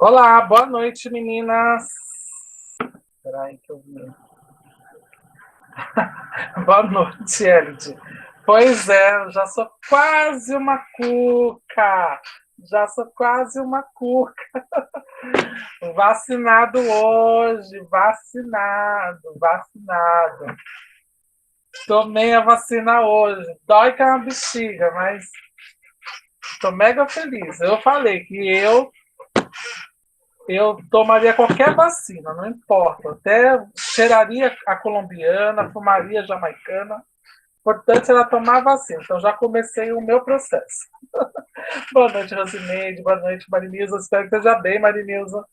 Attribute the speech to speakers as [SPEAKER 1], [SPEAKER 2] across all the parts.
[SPEAKER 1] Olá, boa noite, meninas. Espera aí que eu vi. Boa noite, Elide. Pois é, eu já sou quase uma cuca. Já sou quase uma cuca. Vacinado hoje, vacinado. Tomei a vacina hoje. Dói que é uma bexiga, mas estou mega feliz. Eu falei que eu tomaria qualquer vacina, não importa. Até cheiraria a colombiana, fumaria a jamaicana. O importante era tomar a vacina. Então já comecei o meu processo. Boa noite, Rosineide. Boa noite, Marinilza. Espero que esteja bem, Marinilza.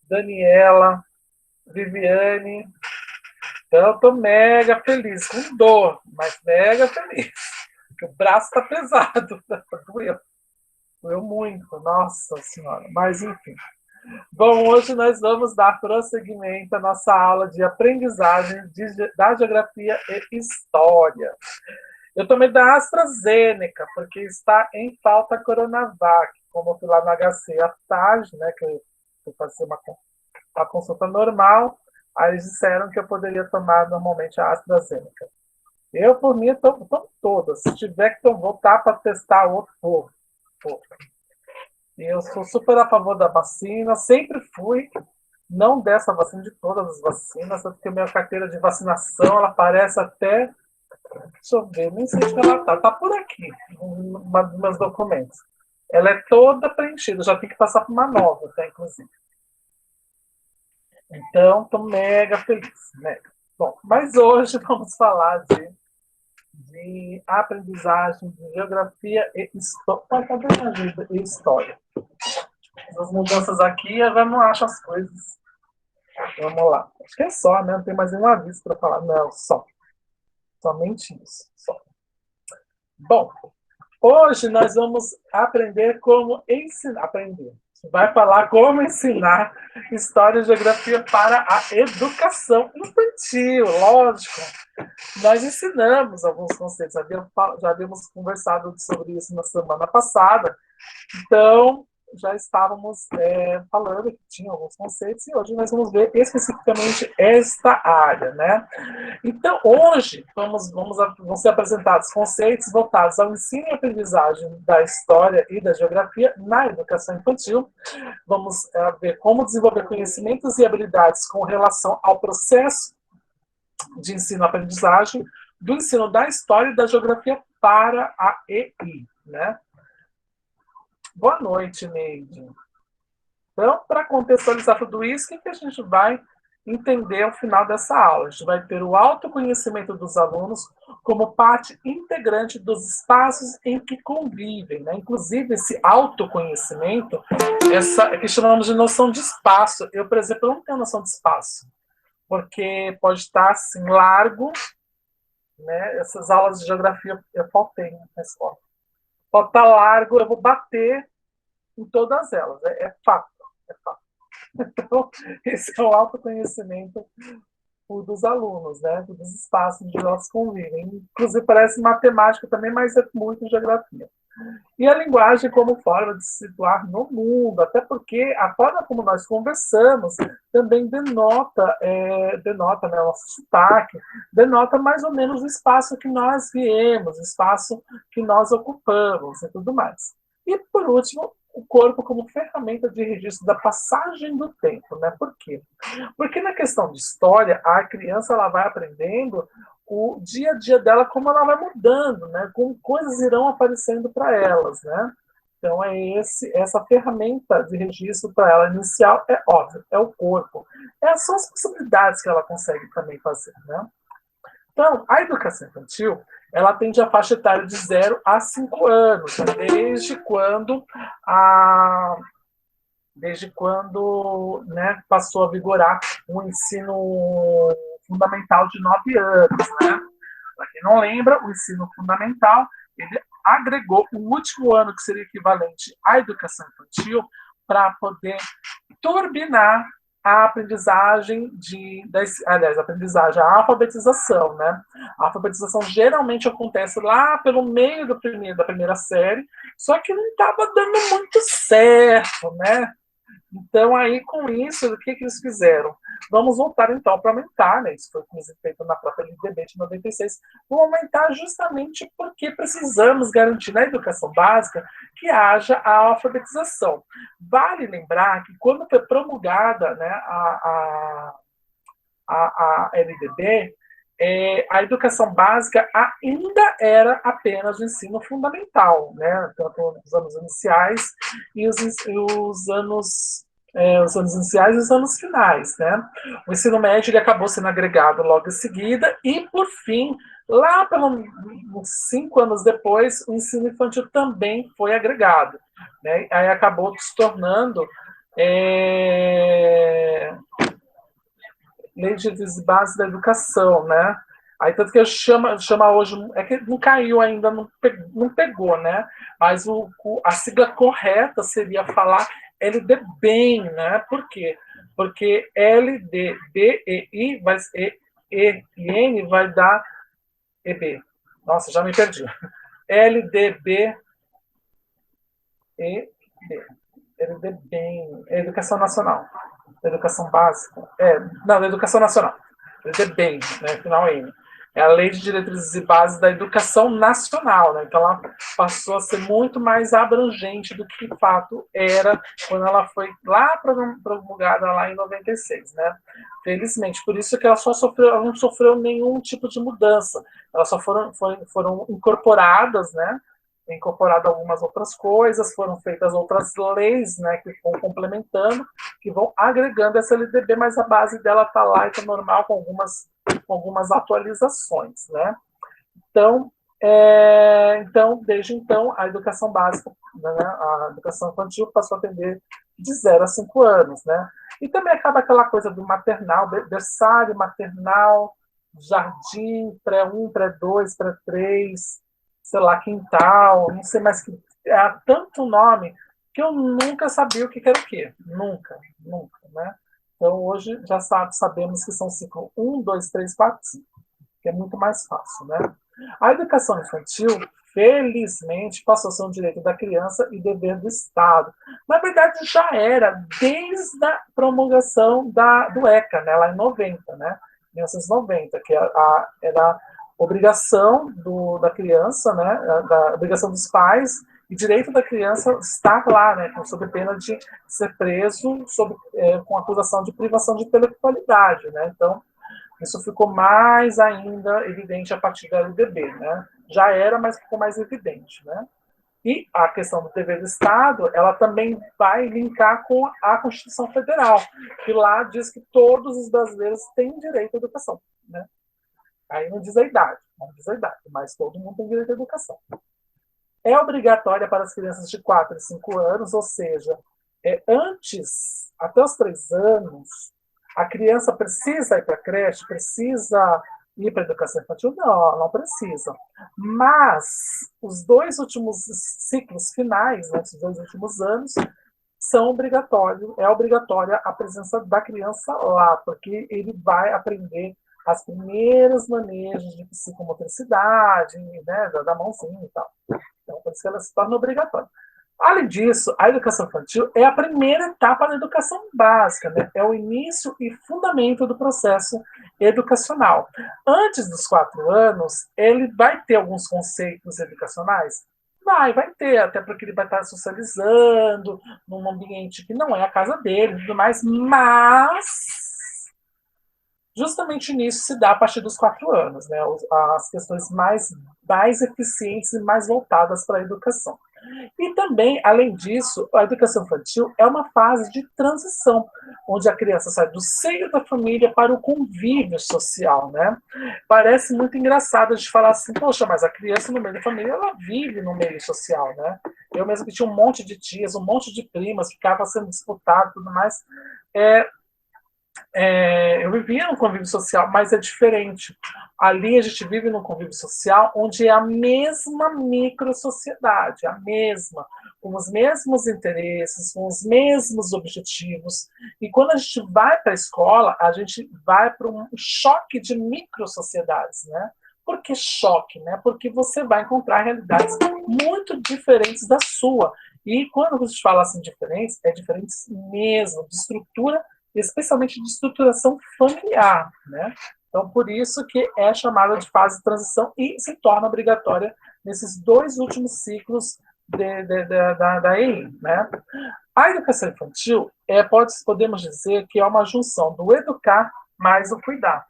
[SPEAKER 1] Daniela, Viviane. Então eu estou mega feliz, com dor, mas mega feliz. Porque o braço está pesado. Doeu muito, nossa senhora. Mas enfim. Bom, hoje nós vamos dar prosseguimento à nossa aula de aprendizagem da geografia e história. Eu tomei da AstraZeneca, porque está em falta a Coronavac. Como eu fui lá no HC à tarde, né, que eu fui fazer uma consulta normal, aí eles disseram que eu poderia tomar normalmente a AstraZeneca. Eu, por mim, tomo todas. Se tiver que voltar para testar outro, vou. Eu sou super a favor da vacina, sempre fui, não dessa vacina, de todas as vacinas, tanto que a minha carteira de vacinação, ela aparece até, deixa eu ver, nem sei onde ela está por aqui, dos meus documentos. Ela é toda preenchida, já tem que passar por uma nova, tá, inclusive. Então, estou mega feliz, mega. Bom, mas hoje vamos falar de aprendizagem de geografia e história. As mudanças aqui, eu não acho as coisas. Vamos lá. Acho que é só, né? Não tem mais nenhum aviso para falar. Não, só. Somente isso. Só. Bom, hoje nós vamos aprender como ensinar. Aprender. Vai falar como ensinar história e geografia para a educação infantil, lógico. Nós ensinamos alguns conceitos, já havíamos conversado sobre isso na semana passada. Então, já estávamos falando que tinha alguns conceitos e hoje nós vamos ver especificamente esta área, né? Então, hoje vão ser apresentados conceitos voltados ao ensino e aprendizagem da história e da geografia na educação infantil. Vamos ver como desenvolver conhecimentos e habilidades com relação ao processo de ensino-aprendizagem do ensino da história e da geografia para a EI, né? Boa noite, Neide. Então, para contextualizar tudo isso, o que a gente vai entender ao final dessa aula? A gente vai ter o autoconhecimento dos alunos como parte integrante dos espaços em que convivem, né? Inclusive, esse autoconhecimento, essa que chamamos de noção de espaço. Eu, por exemplo, não tenho noção de espaço, porque pode estar assim, largo, né? Essas aulas de geografia eu faltei na escola. Pode estar largo, eu vou bater em todas elas. É fato. É fato. Então, esse é o autoconhecimento dos alunos, né? Dos espaços onde elas convivem. Inclusive, parece matemática também, mas é muito geografia. E a linguagem como forma de se situar no mundo, até porque a forma como nós conversamos também denota né, o nosso sotaque, denota mais ou menos o espaço que nós viemos, o espaço que nós ocupamos e tudo mais. E, por último, o corpo como ferramenta de registro da passagem do tempo, né? Por quê? Porque na questão de história, a criança ela vai aprendendo o dia a dia dela, como ela vai mudando, né? Como coisas irão aparecendo para elas, né? Então, essa ferramenta de registro para ela inicial é óbvio, é o corpo. São as possibilidades que ela consegue também fazer, né? Então, a educação infantil, ela atende a faixa etária de 0 a 5 anos, né? Desde quando né, passou a vigorar o ensino fundamental de 9 anos. Né? Para quem não lembra, o ensino fundamental ele agregou o último ano, que seria equivalente à educação infantil, para poder turbinar a aprendizagem a alfabetização, né? A alfabetização geralmente acontece lá pelo meio da primeira série, só que não estava dando muito certo, né? Então, aí, com isso, o que eles fizeram? Vamos voltar, então, para aumentar, né? Isso foi feito na própria LDB de 96. Vamos aumentar justamente porque precisamos garantir na educação básica que haja a alfabetização. Vale lembrar que, quando foi promulgada, né, a LDB, a educação básica ainda era apenas o ensino fundamental, né? Tanto os anos iniciais e os anos iniciais e os anos finais, né? O ensino médio ele acabou sendo agregado logo em seguida e, por fim, lá pelos 5 anos depois, o ensino infantil também foi agregado, né? Aí acabou se tornando lei de base da educação, né? Aí tanto que chama hoje, é que não caiu ainda, não pegou, né? Mas a sigla correta seria falar LDBEM, né? Por quê? Porque LD, B, E, I, vai, e N vai dar EB. Nossa, já me perdi. LDB, E, B. LDBEM, Educação Nacional. Educação básica. Não, Educação Nacional. LDBEM, né? Final N. É a Lei de Diretrizes e Bases da Educação Nacional, né? Então ela passou a ser muito mais abrangente do que de fato era quando ela foi lá promulgada lá em 96, né? Felizmente, por isso que ela ela não sofreu nenhum tipo de mudança. Elas só foram incorporadas, né? Incorporado algumas outras coisas, foram feitas outras leis, né, que vão complementando, que vão agregando essa LDB, mas a base dela está lá e está normal, com algumas atualizações, né? Então, desde então, a educação básica, né, a educação infantil passou a atender de 0 a 5 anos, né? E também acaba aquela coisa do maternal, berçário, maternal, jardim, pré-1, pré-2, pré-3, sei lá, quintal, não sei mais que. Há tanto nome que eu nunca sabia o que era o quê. Nunca, nunca, né? Então, hoje já sabemos que são ciclo 1, 2, 3, 4, 5, que é muito mais fácil, né? A educação infantil, felizmente, passou a ser um direito da criança e dever do Estado. Na verdade, já era desde a promulgação do ECA, né, lá em 90, né? 1990, que era a obrigação da criança, né, da obrigação dos pais e direito da criança estar lá, né, sob pena de ser preso com acusação de privação de intelectualidade, né? Então, isso ficou mais ainda evidente a partir da LDB, né? Já era, mas ficou mais evidente, né? E a questão do dever do Estado, ela também vai linkar com a Constituição Federal, que lá diz que todos os brasileiros têm direito à educação, né? Aí não diz a idade, não diz a idade, mas todo mundo tem direito à educação. É obrigatória para as crianças de 4 e 5 anos, ou seja, antes, até os 3 anos, a criança precisa ir para a creche, precisa ir para a educação infantil? Não, não precisa. Mas os 2 últimos ciclos finais, né, os 2 últimos anos, são obrigatórios, é obrigatória a presença da criança lá, porque ele vai aprender as primeiras manejos de psicomotricidade, né, da mãozinha e tal. Então, por isso que ela se torna obrigatória. Além disso, a educação infantil é a primeira etapa da educação básica, né? É o início e fundamento do processo educacional. Antes dos 4 anos, ele vai ter alguns conceitos educacionais? Vai ter, até porque ele vai estar socializando num ambiente que não é a casa dele e tudo mais, mas justamente nisso se dá a partir dos 4 anos, né? As questões mais eficientes e mais voltadas para a educação. E também, além disso, a educação infantil é uma fase de transição, onde a criança sai do seio da família para o convívio social, né? Parece muito engraçado de falar assim, poxa, mas a criança no meio da família, ela vive no meio social, né? Eu mesmo que tinha um monte de tias, um monte de primas, ficava sendo disputado e tudo mais. Eu vivia no convívio social, mas é diferente. Ali a gente vive num convívio social onde é a mesma microsociedade, a mesma, com os mesmos interesses, com os mesmos objetivos. E quando a gente vai para a escola, a gente vai para um choque de microsociedades, né? Por que choque? Né? Porque você vai encontrar realidades muito diferentes da sua. E quando a gente fala assim diferentes, é diferentes mesmo, de estrutura, especialmente de estruturação familiar, né? Então, por isso que é chamada de fase de transição e se torna obrigatória nesses 2 últimos ciclos da EI, né? A educação infantil podemos dizer que é uma junção do educar mais o cuidar.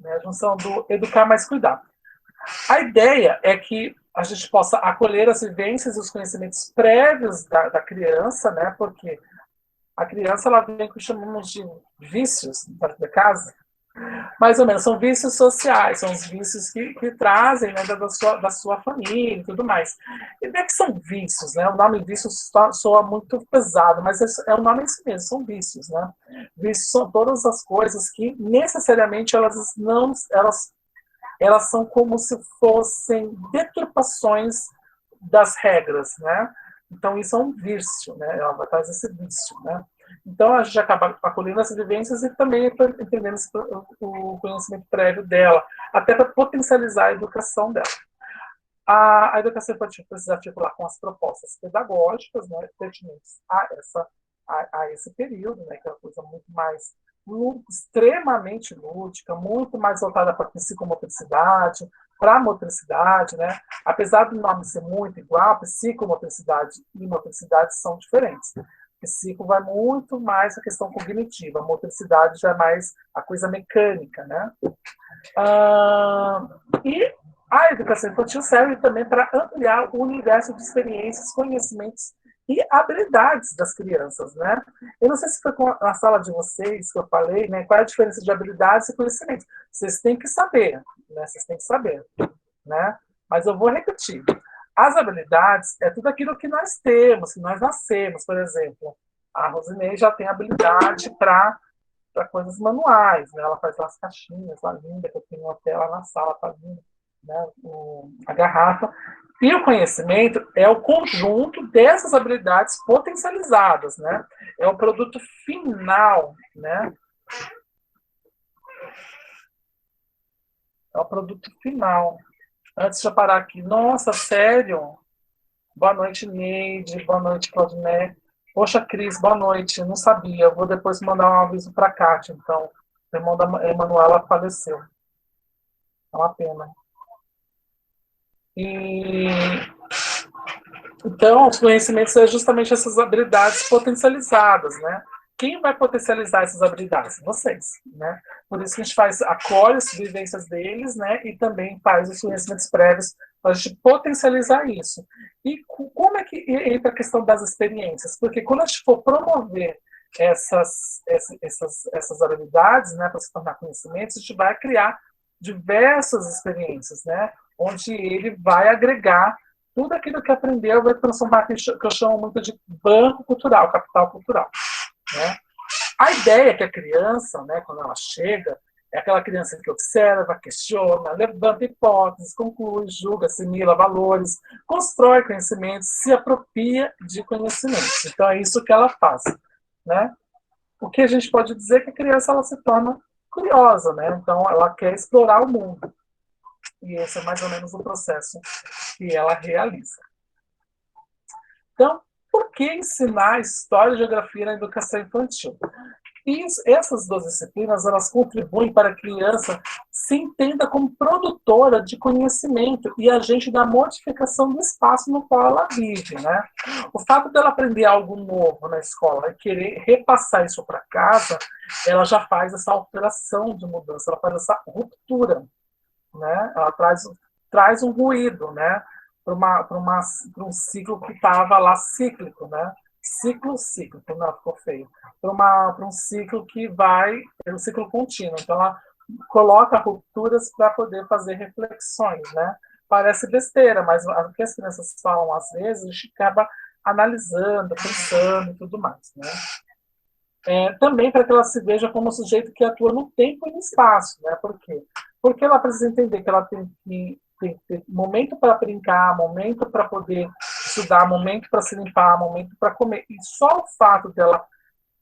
[SPEAKER 1] A junção do educar mais cuidar. A ideia é que a gente possa acolher as vivências e os conhecimentos prévios da criança, né? Porque a criança ela vem com o que chamamos de vícios da casa, mais ou menos, são vícios sociais, são os vícios que trazem, né, da sua família e tudo mais. E não é que são vícios, né? O nome vício soa muito pesado, mas é o nome em si mesmo, são vícios, né? Vícios são todas as coisas que necessariamente elas são como se fossem deturpações das regras, né? Então isso é um vício, né? Ela traz esse vício, né? Então a gente acaba acolhendo essas vivências e também entendendo o conhecimento prévio dela, até para potencializar a educação dela. A educação infantil precisa articular com as propostas pedagógicas, né, pertinentes a esse período, né, que é uma coisa muito mais extremamente lúdica, muito mais voltada para a psicomotricidade, para a motricidade, né? Apesar do nome ser muito igual, psicomotricidade e motricidade são diferentes. Psico vai muito mais a questão cognitiva, a motricidade já é mais a coisa mecânica, né? E a educação infantil serve também para ampliar o universo de experiências, conhecimentos e habilidades das crianças, né? Eu não sei se foi na sala de vocês que eu falei, né? Qual é a diferença de habilidades e conhecimentos? Vocês têm que saber, né? Vocês têm que saber, né? Mas eu vou repetir. As habilidades é tudo aquilo que nós temos, que nós nascemos, por exemplo. A Rosinei já tem habilidade para coisas manuais, né? Ela faz as caixinhas lá linda, que eu tenho até lá na sala, tá linda, né? A garrafa. E o conhecimento é o conjunto dessas habilidades potencializadas, né? É o produto final, né? É o produto final. Antes de eu parar aqui, nossa, sério? Boa noite, Neide. Boa noite, Claudinete. Poxa, Cris, boa noite. Eu não sabia. Eu vou depois mandar um aviso para a Kátia. Então, o irmão da Emanuela faleceu. É uma pena. E então, os conhecimentos são justamente essas habilidades potencializadas, né? Quem vai potencializar essas habilidades? Vocês, né? Por isso que a gente acolhe as vivências deles, né? E também faz os conhecimentos prévios para a gente potencializar isso. E como é que entra a questão das experiências? Porque quando a gente for promover essas habilidades, né, para se tornar conhecimentos, a gente vai criar diversas experiências, né? Onde ele vai agregar tudo aquilo que aprendeu, vai transformar que eu chamo muito de banco cultural, capital cultural, né? A ideia é que a criança, né, quando ela chega, é aquela criança que observa, questiona, levanta hipóteses, conclui, julga, assimila valores, constrói conhecimentos, se apropria de conhecimentos. Então é isso que ela faz, né? O que a gente pode dizer é que a criança ela se torna curiosa, né? Então ela quer explorar o mundo. E esse é mais ou menos o processo que ela realiza. Então, por que ensinar história e geografia na educação infantil? E essas 2 disciplinas elas contribuem para a criança se entenda como produtora de conhecimento e agente da modificação do espaço no qual ela vive, né? O fato dela aprender algo novo na escola e querer repassar isso para casa, ela já faz essa alteração de mudança, ela faz essa ruptura, né? Ela traz um ruído, né? Para um ciclo que estava lá cíclico, né? Cíclico, não ficou feio. Para um ciclo que vai, é um ciclo contínuo. Então, ela coloca rupturas para poder fazer reflexões, né? Parece besteira, mas o que as crianças falam às vezes, a gente acaba analisando, pensando e tudo mais, né? Também para que ela se veja como um sujeito que atua no tempo e no espaço, né? Por quê? Porque ela precisa entender que ela tem que ter momento para brincar, momento para poder estudar, momento para se limpar, momento para comer. E só o fato dela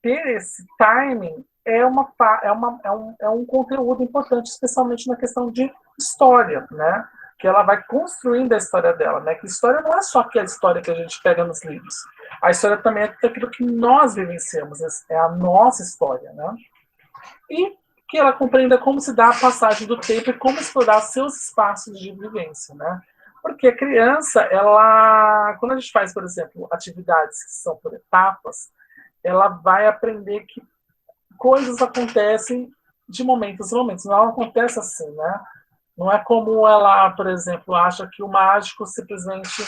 [SPEAKER 1] ter esse timing é um conteúdo importante, especialmente na questão de história, né? Que ela vai construindo a história dela, né? Que história não é só aquela história que a gente pega nos livros. A história também é aquilo que nós vivenciamos, é a nossa história, né? E que ela compreenda como se dá a passagem do tempo e como explorar seus espaços de vivência, né? Porque a criança, ela, quando a gente faz, por exemplo, atividades que são por etapas, ela vai aprender que coisas acontecem de momentos em momentos. Não acontece assim, né? Não é como ela, por exemplo, acha que o mágico simplesmente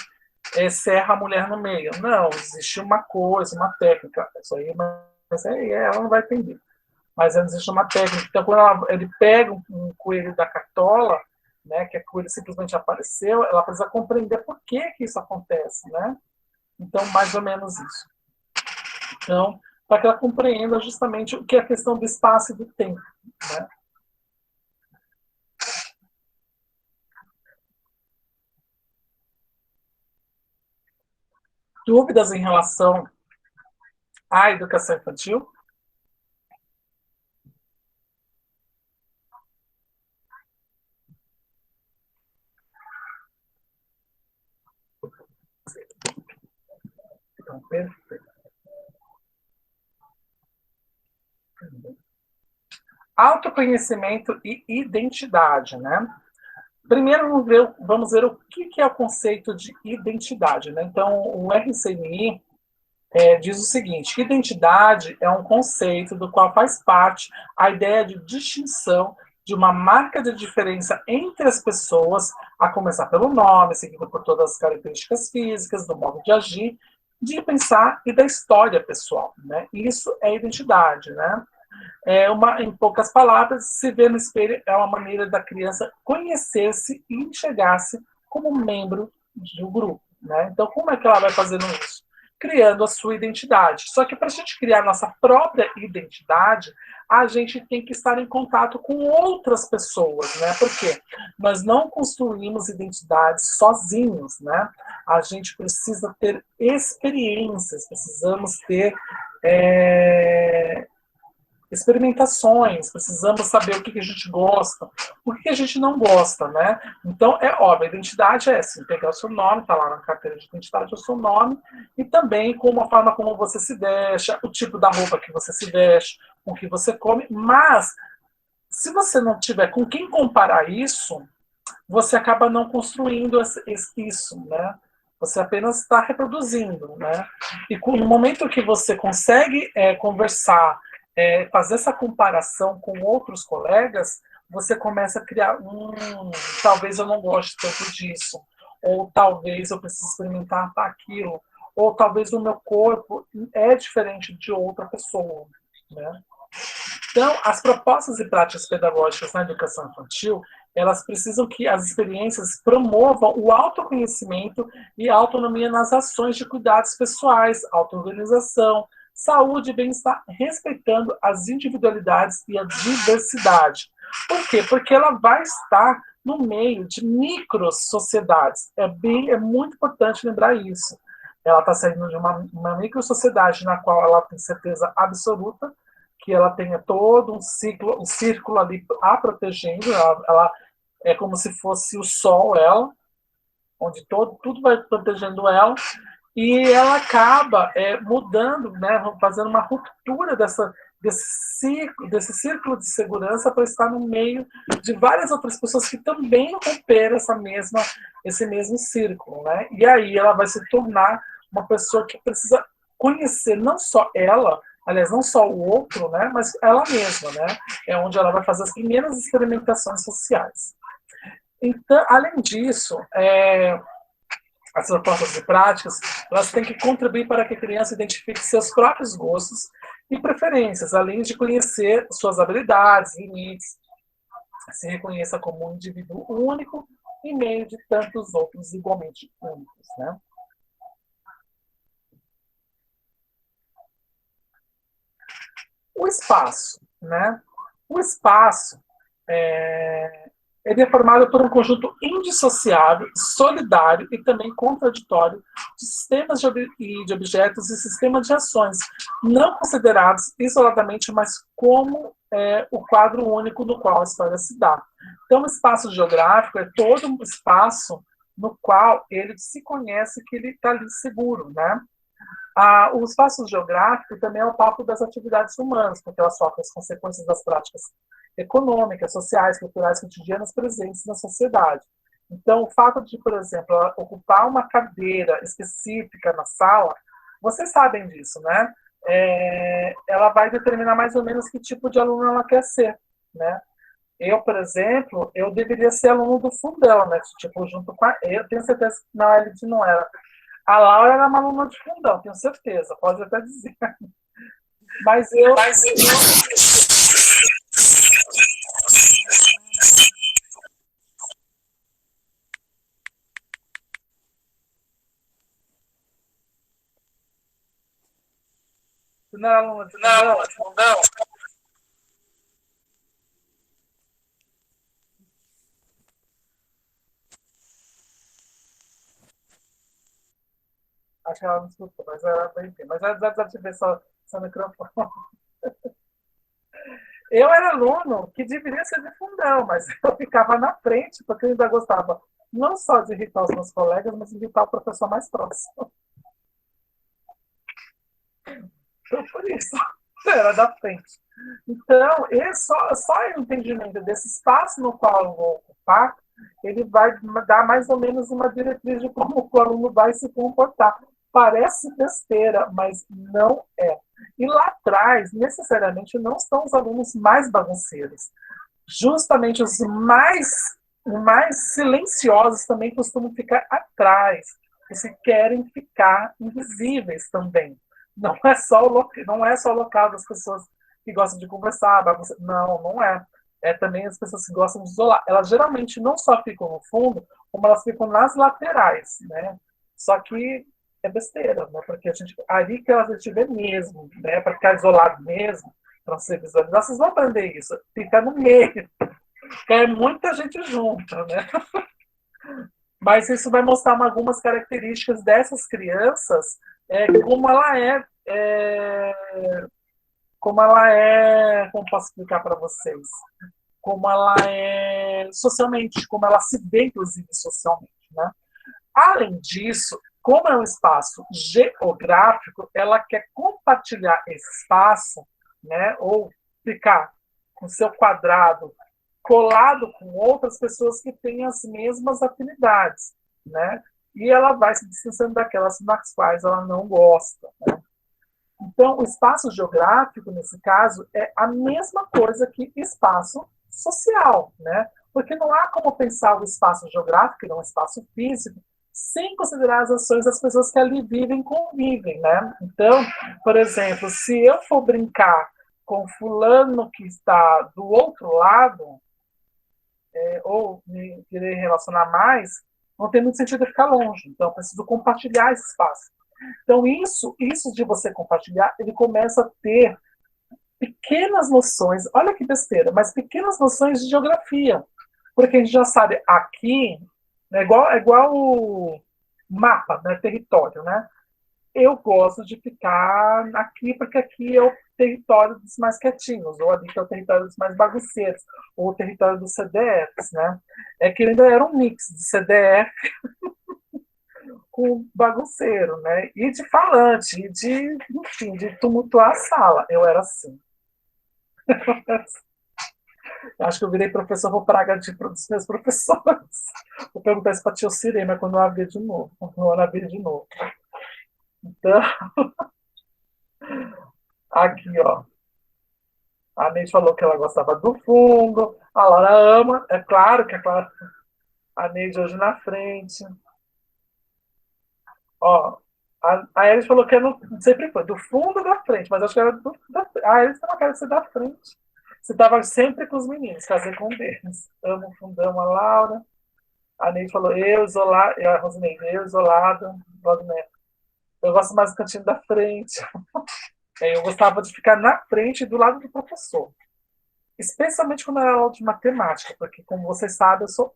[SPEAKER 1] serra a mulher no meio. Não, existe uma coisa, uma técnica. Isso aí, mas aí ela não vai entender. Mas existe uma técnica. Então, quando ele pega um coelho da cartola, né, que a coelho simplesmente apareceu, ela precisa compreender por que isso acontece, né? Então, mais ou menos isso. Então, para que ela compreenda justamente o que é a questão do espaço e do tempo, né? Dúvidas em relação à educação infantil? Então, perfeito. Autoconhecimento e identidade, né? Primeiro, vamos ver o que é o conceito de identidade, né? Então, o RCNI diz o seguinte: identidade é um conceito do qual faz parte a ideia de distinção de uma marca de diferença entre as pessoas, a começar pelo nome, seguido por todas as características físicas, do modo de agir, de pensar e da história pessoal, né? Isso é identidade, né? Em poucas palavras, se ver no espelho é uma maneira da criança conhecer-se e enxergar-se como membro do grupo. Né? Então, como é que ela vai fazendo isso? Criando a sua identidade. Só que para a gente criar a nossa própria identidade, a gente tem que estar em contato com outras pessoas, né? Porque nós não construímos identidades sozinhos, né? A gente precisa ter experiências, precisamos ter experimentações, precisamos saber o que a gente gosta, o que a gente não gosta, né? Então, é óbvio, a identidade é assim, pegar o seu nome, tá lá na carteira de identidade o seu nome, e também com a forma como você se veste, o tipo da roupa que você se veste, o que você come, mas se você não tiver com quem comparar isso, você acaba não construindo isso, né? Você apenas está reproduzindo, né? E no momento que você consegue conversar, fazer essa comparação com outros colegas, você começa a criar talvez eu não goste tanto disso, ou talvez eu precise experimentar aquilo, ou talvez o meu corpo é diferente de outra pessoa, né? Então, as propostas e práticas pedagógicas na educação infantil, elas precisam que as experiências promovam o autoconhecimento e a autonomia nas ações de cuidados pessoais, autoorganização, saúde e bem-estar, respeitando as individualidades e a diversidade. Por quê? Porque ela vai estar no meio de micro-sociedades. É muito importante lembrar isso. Ela está saindo de uma micro-sociedade na qual ela tem certeza absoluta que ela tenha todo um círculo ali a protegendo, ela é como se fosse o sol, ela, onde tudo vai protegendo ela, e ela acaba mudando, né, fazendo uma ruptura desse círculo de segurança para estar no meio de várias outras pessoas que também romperam esse mesmo círculo. Né? E aí ela vai se tornar uma pessoa que precisa conhecer não só ela, aliás, não só o outro, né, mas ela mesma. Né? É onde ela vai fazer as primeiras experimentações sociais. Então, além disso, as propostas e práticas, elas têm que contribuir para que a criança identifique seus próprios gostos e preferências, além de conhecer suas habilidades, limites, se reconheça como um indivíduo único em meio de tantos outros igualmente únicos. Né? O espaço. Né? O espaço Ele é formado por um conjunto indissociável, solidário e também contraditório de sistemas de objetos e sistemas de ações, não considerados isoladamente, mas como o quadro único no qual a história se dá. Então, o espaço geográfico é todo um espaço no qual ele se conhece que ele está ali seguro, né? O espaço geográfico também é o palco das atividades humanas, porque elas sofrem as consequências das práticas econômicas, sociais, culturais, cotidianas presentes na sociedade. Então, o fato de, por exemplo, ocupar uma cadeira específica na sala, vocês sabem disso, né? Ela vai determinar mais ou menos que tipo de aluno ela quer ser, né? Eu, por exemplo, eu deveria ser aluno do fundão, né? Tipo, junto com a... Eu tenho certeza que na elite não era. A Laura era uma aluna de fundão, tenho certeza, pode até dizer. Mas eu. Você não era aluna de fundão? Não. Acho que ela não escutou, mas ela bem. Mas ela desativei seu microfone. Eu era aluno que deveria ser de fundão, mas eu ficava na frente, porque eu ainda gostava não só de irritar os meus colegas, mas de irritar o professor mais próximo. Então, por isso, eu era da frente. Então, só o entendimento desse espaço no qual eu vou ocupar, ele vai dar mais ou menos uma diretriz de como o aluno vai se comportar. Parece besteira, mas não é. E lá atrás, necessariamente, não estão os alunos mais bagunceiros. Justamente os mais silenciosos também costumam ficar atrás, que querem ficar invisíveis também. Não é só o local das pessoas que gostam de conversar, não, não é. É também as pessoas que gostam de isolar. Elas geralmente não só ficam no fundo, como elas ficam nas laterais, né? Só que é besteira, né? Porque ali que a gente vê mesmo, né? Para ficar isolado mesmo, para você visualizar, vocês vão aprender isso. Fica no meio, é muita gente junta, né? Mas isso vai mostrar algumas características dessas crianças, como como posso explicar para vocês? Como ela é socialmente, como ela se vê, inclusive, socialmente, né? Além disso, como é um espaço geográfico, ela quer compartilhar esse espaço, né? Ou ficar com seu quadrado colado com outras pessoas que têm as mesmas afinidades, né? E ela vai se distanciando daquelas nas quais ela não gosta, né? Então, o espaço geográfico, nesse caso, é a mesma coisa que espaço social, né? Porque não há como pensar o espaço geográfico, que não é um espaço físico, sem considerar as ações das pessoas que ali vivem e convivem, né? Então, por exemplo, se eu for brincar com fulano que está do outro lado, ou me querer relacionar mais, não tem muito sentido eu ficar longe. Então, eu preciso compartilhar esse espaço. Então, isso de você compartilhar, ele começa a ter pequenas noções, olha que besteira, mas pequenas noções de geografia. Porque a gente já sabe, aqui, é igual o mapa, né, território, né? Eu gosto de ficar aqui, porque aqui é o território dos mais quietinhos, ou ali que é o território dos mais bagunceiros, ou o território dos CDFs, né? É que ele ainda era um mix de CDF com bagunceiro, né? E de falante, enfim, de tumultuar a sala. Eu era assim. Acho que eu virei professor, vou praga dos meus professores. Vou perguntar isso para a tia Cirema quando eu abrir de novo. Quando eu abrir de novo. Então, aqui, ó. A Neide falou que ela gostava do fundo. A Laura ama. É claro que a Neide hoje na frente. Ó, a Elis falou que sempre foi do fundo da frente, mas acho que era a Elis não quer ser da frente. Você estava sempre com os meninos, casei com um deles. Amo o fundão, a Laura. A Neide falou, eu isolado, a Rosineide, eu isolado, eu gosto mais do cantinho da frente. Eu gostava de ficar na frente do lado do professor. especialmente quando era aula de matemática, porque, como vocês sabem, eu sou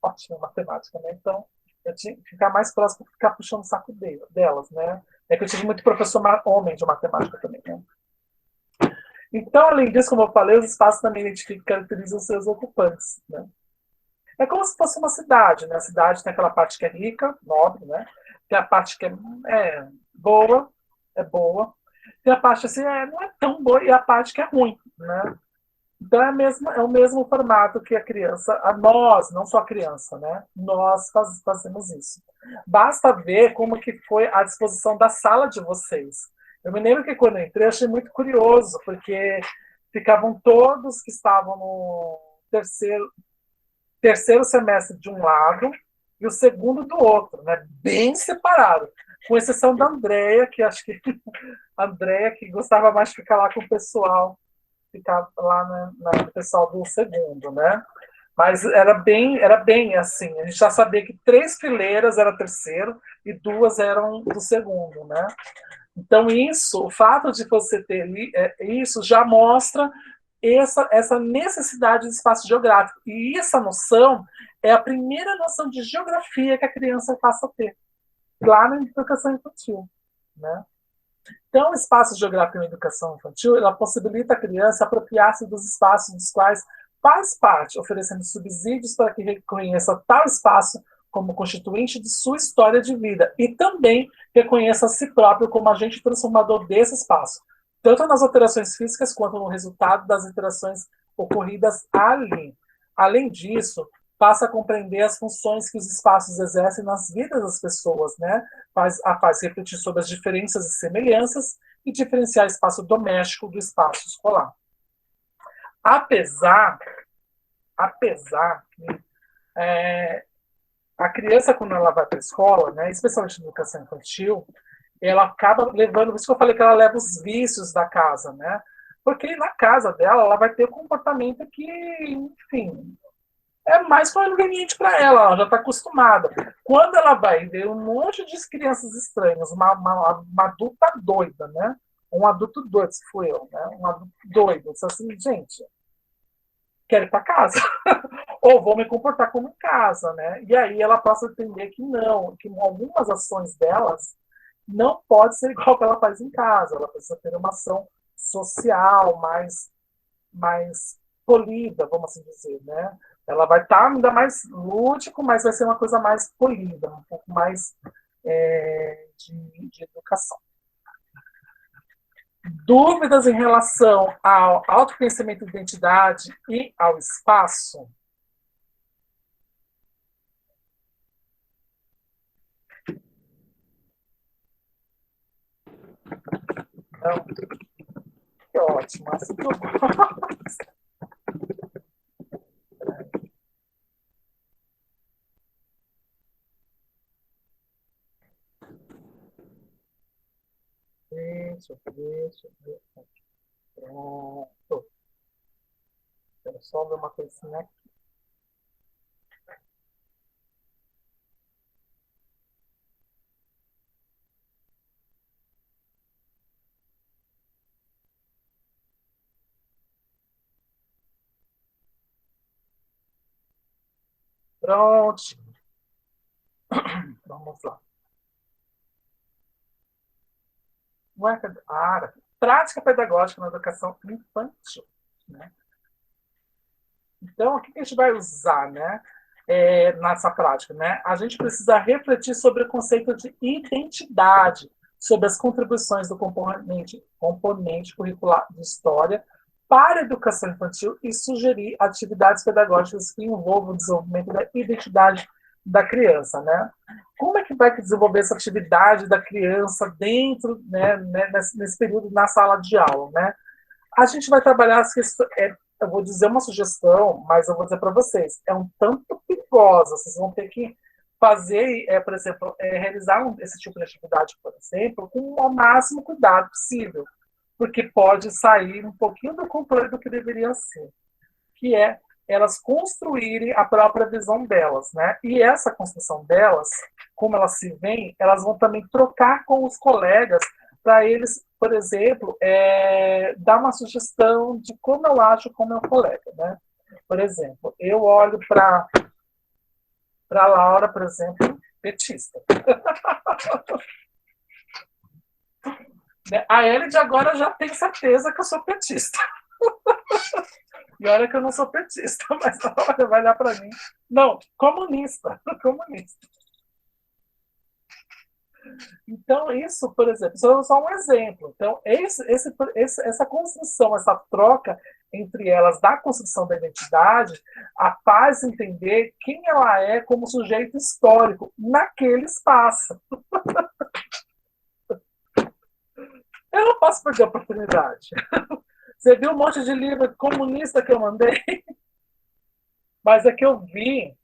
[SPEAKER 1] ótima em matemática, né? Então, eu tinha que ficar mais próximo para ficar puxando o saco delas, né? É que eu tive muito professor homem de matemática também, né? Então, além disso, como eu falei, os espaços também identificam e caracterizam os seus ocupantes, né? É como se fosse uma cidade, né? A cidade tem aquela parte que é rica, nobre, né? Tem a parte que boa, é boa. Tem a parte assim, não é tão boa, e a parte que é ruim, né? Então é o mesmo formato que a criança, a nós, não só a criança, né? Nós fazemos isso. Basta ver como que foi a disposição da sala de vocês. Eu me lembro que quando eu entrei, eu achei muito curioso, porque ficavam todos que estavam no terceiro semestre de um lado e o segundo do outro, né? Bem separado. Com exceção da Andrea, que acho que a Andrea que gostava mais de ficar lá com o pessoal, ficar lá no pessoal do segundo, né? Mas era bem assim. A gente já sabia que 3 fileiras era terceiro e 2 eram do segundo, né? Então, o fato de você ter isso já mostra essa necessidade de espaço geográfico. E essa noção é a primeira noção de geografia que a criança passa a ter, lá na educação infantil, né? Então, o espaço geográfico na educação infantil, ela possibilita a criança apropriar-se dos espaços dos quais faz parte, oferecendo subsídios para que reconheça tal espaço como constituinte de sua história de vida e também reconheça a si próprio como agente transformador desse espaço, tanto nas alterações físicas quanto no resultado das interações ocorridas ali. Além disso, passa a compreender as funções que os espaços exercem nas vidas das pessoas, né? Faz refletir sobre as diferenças e semelhanças e diferenciar o espaço doméstico do espaço escolar. Apesar que a criança, quando ela vai para a escola, né, especialmente na educação infantil, ela acaba levando, por isso que eu falei que ela leva os vícios da casa, né? Porque na casa dela, ela vai ter um comportamento que, enfim, é mais conveniente para ela, ela já está acostumada. Quando ela vai ver um monte de crianças estranhas, uma adulta doida, né? Um adulto doido, se foi eu, né? Um adulto doido. Disse assim, gente, quero ir para casa. Ou vou me comportar como em casa, né? E aí ela passa a entender que não, que algumas ações delas não pode ser igual que ela faz em casa. Ela precisa ter uma ação social mais polida, vamos assim dizer, né? Ela vai estar ainda mais lúdico, mas vai ser uma coisa mais polida, um pouco mais de educação. Dúvidas em relação ao autoconhecimento de identidade e ao espaço? Então, que ótimo. Assim que eu gosto. Deixa eu ver. Pronto. Quero só ver uma coisinha aqui. Pronto. Vamos lá. Prática pedagógica na educação infantil. Né? Então, o que a gente vai usar, né, nessa prática? Né? A gente precisa refletir sobre o conceito de identidade, sobre as contribuições do componente curricular de história para a educação infantil e sugerir atividades pedagógicas que envolvam o desenvolvimento da identidade da criança, né? Como é que vai desenvolver essa atividade da criança dentro, né, nesse período na sala de aula, né? A gente vai trabalhar as questões. Eu vou dizer uma sugestão, mas eu vou dizer para vocês, é um tanto perigosa. Vocês vão ter que fazer, por exemplo, realizar esse tipo de atividade, por exemplo, com o máximo cuidado possível, porque pode sair um pouquinho do controle do que deveria ser, que é elas construírem a própria visão delas, né? E essa construção delas, como elas se veem, elas vão também trocar com os colegas para eles por exemplo, dar uma sugestão de como eu ajo com o meu colega, né? Por exemplo, eu olho para a Laura, por exemplo, petista. A Elide agora já tem certeza que eu sou petista. E olha que eu não sou petista, mas a hora vai olhar para mim. Não, comunista. Comunista. Então, isso, por exemplo, isso é só um exemplo. Então, essa construção, essa troca entre elas da construção da identidade, a faz entender quem ela é como sujeito histórico naquele espaço. Eu não posso perder a oportunidade. Você viu um monte de livro comunista que eu mandei? Mas é que eu vi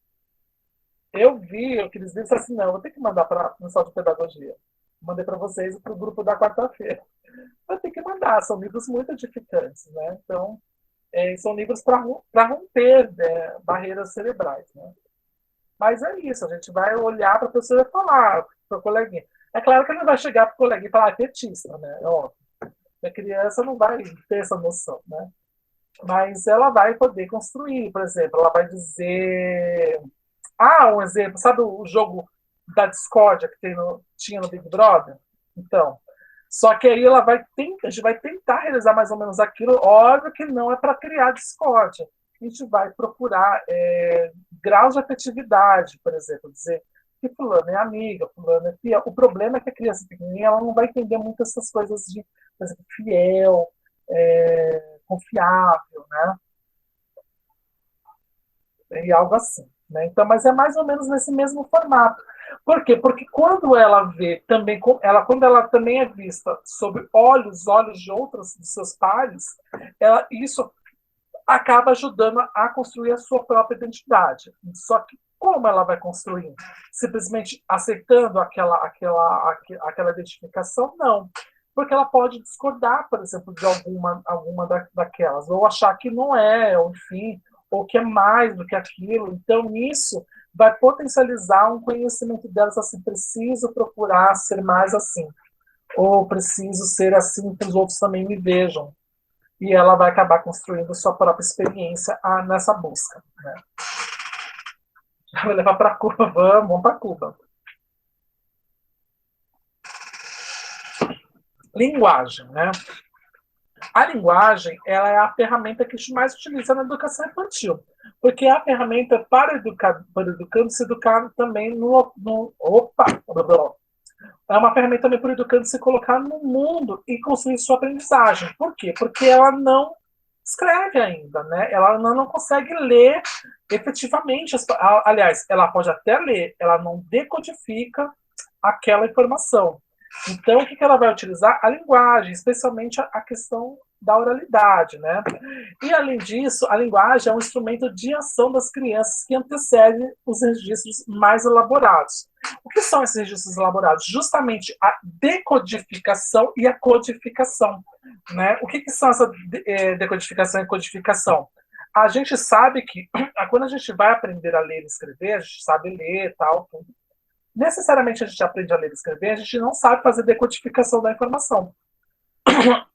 [SPEAKER 1] aqueles livros assim, não, vou ter que mandar para o pessoal de pedagogia. Mandei para vocês e para o grupo da quarta-feira. Vou ter que mandar, são livros muito edificantes, né? Então, são livros para romper, né, barreiras cerebrais, né? Mas é isso, a gente vai olhar para a pessoa e falar para o coleguinha. É claro que ele não vai chegar para o coleguinha e falar petista, né? É óbvio. A criança não vai ter essa noção, né? Mas ela vai poder construir, por exemplo, ela vai dizer. Um exemplo, sabe o jogo da discórdia que tinha no Big Brother? Então, só que aí a gente vai tentar realizar mais ou menos aquilo, óbvio que não é para criar discórdia. A gente vai procurar graus de afetividade, por exemplo, dizer que fulano é amiga, fulano é fiel. O problema é que a criança pequenininha ela não vai entender muito essas coisas de, por exemplo, fiel, confiável, né? E algo assim. Né? Então, mas é mais ou menos nesse mesmo formato. Por quê? Porque quando ela vê também, quando ela também é vista sob olhos de outros dos seus pares, isso acaba ajudando a construir a sua própria identidade. Só que como ela vai construir? Simplesmente aceitando aquela identificação? Não. Porque ela pode discordar, por exemplo, de alguma daquelas, ou achar que não é, ou enfim, ou que é mais do que aquilo. Então, isso vai potencializar um conhecimento delas assim, preciso procurar ser mais assim, ou preciso ser assim que os outros também me vejam. E ela vai acabar construindo sua própria experiência nessa busca. Né? Vai levar para Cuba, vamos para Cuba. Linguagem, né? A linguagem ela é a ferramenta que a gente mais utiliza na educação infantil, porque é a ferramenta para o educando se educar também é uma ferramenta também para o educando se colocar no mundo e construir sua aprendizagem. Por quê? Porque ela não escreve ainda, né? Ela não consegue ler efetivamente. Aliás, ela pode até ler, ela não decodifica aquela informação. Então, o que ela vai utilizar? A linguagem, especialmente a questão da oralidade, né? E, além disso, a linguagem é um instrumento de ação das crianças que antecede os registros mais elaborados. O que são esses registros elaborados? Justamente a decodificação e a codificação. Né? O que são essa decodificação e codificação? A gente sabe que quando a gente vai aprender a ler e escrever, a gente sabe ler, tal, tudo. Necessariamente a gente aprende a ler e escrever, a gente não sabe fazer decodificação da informação,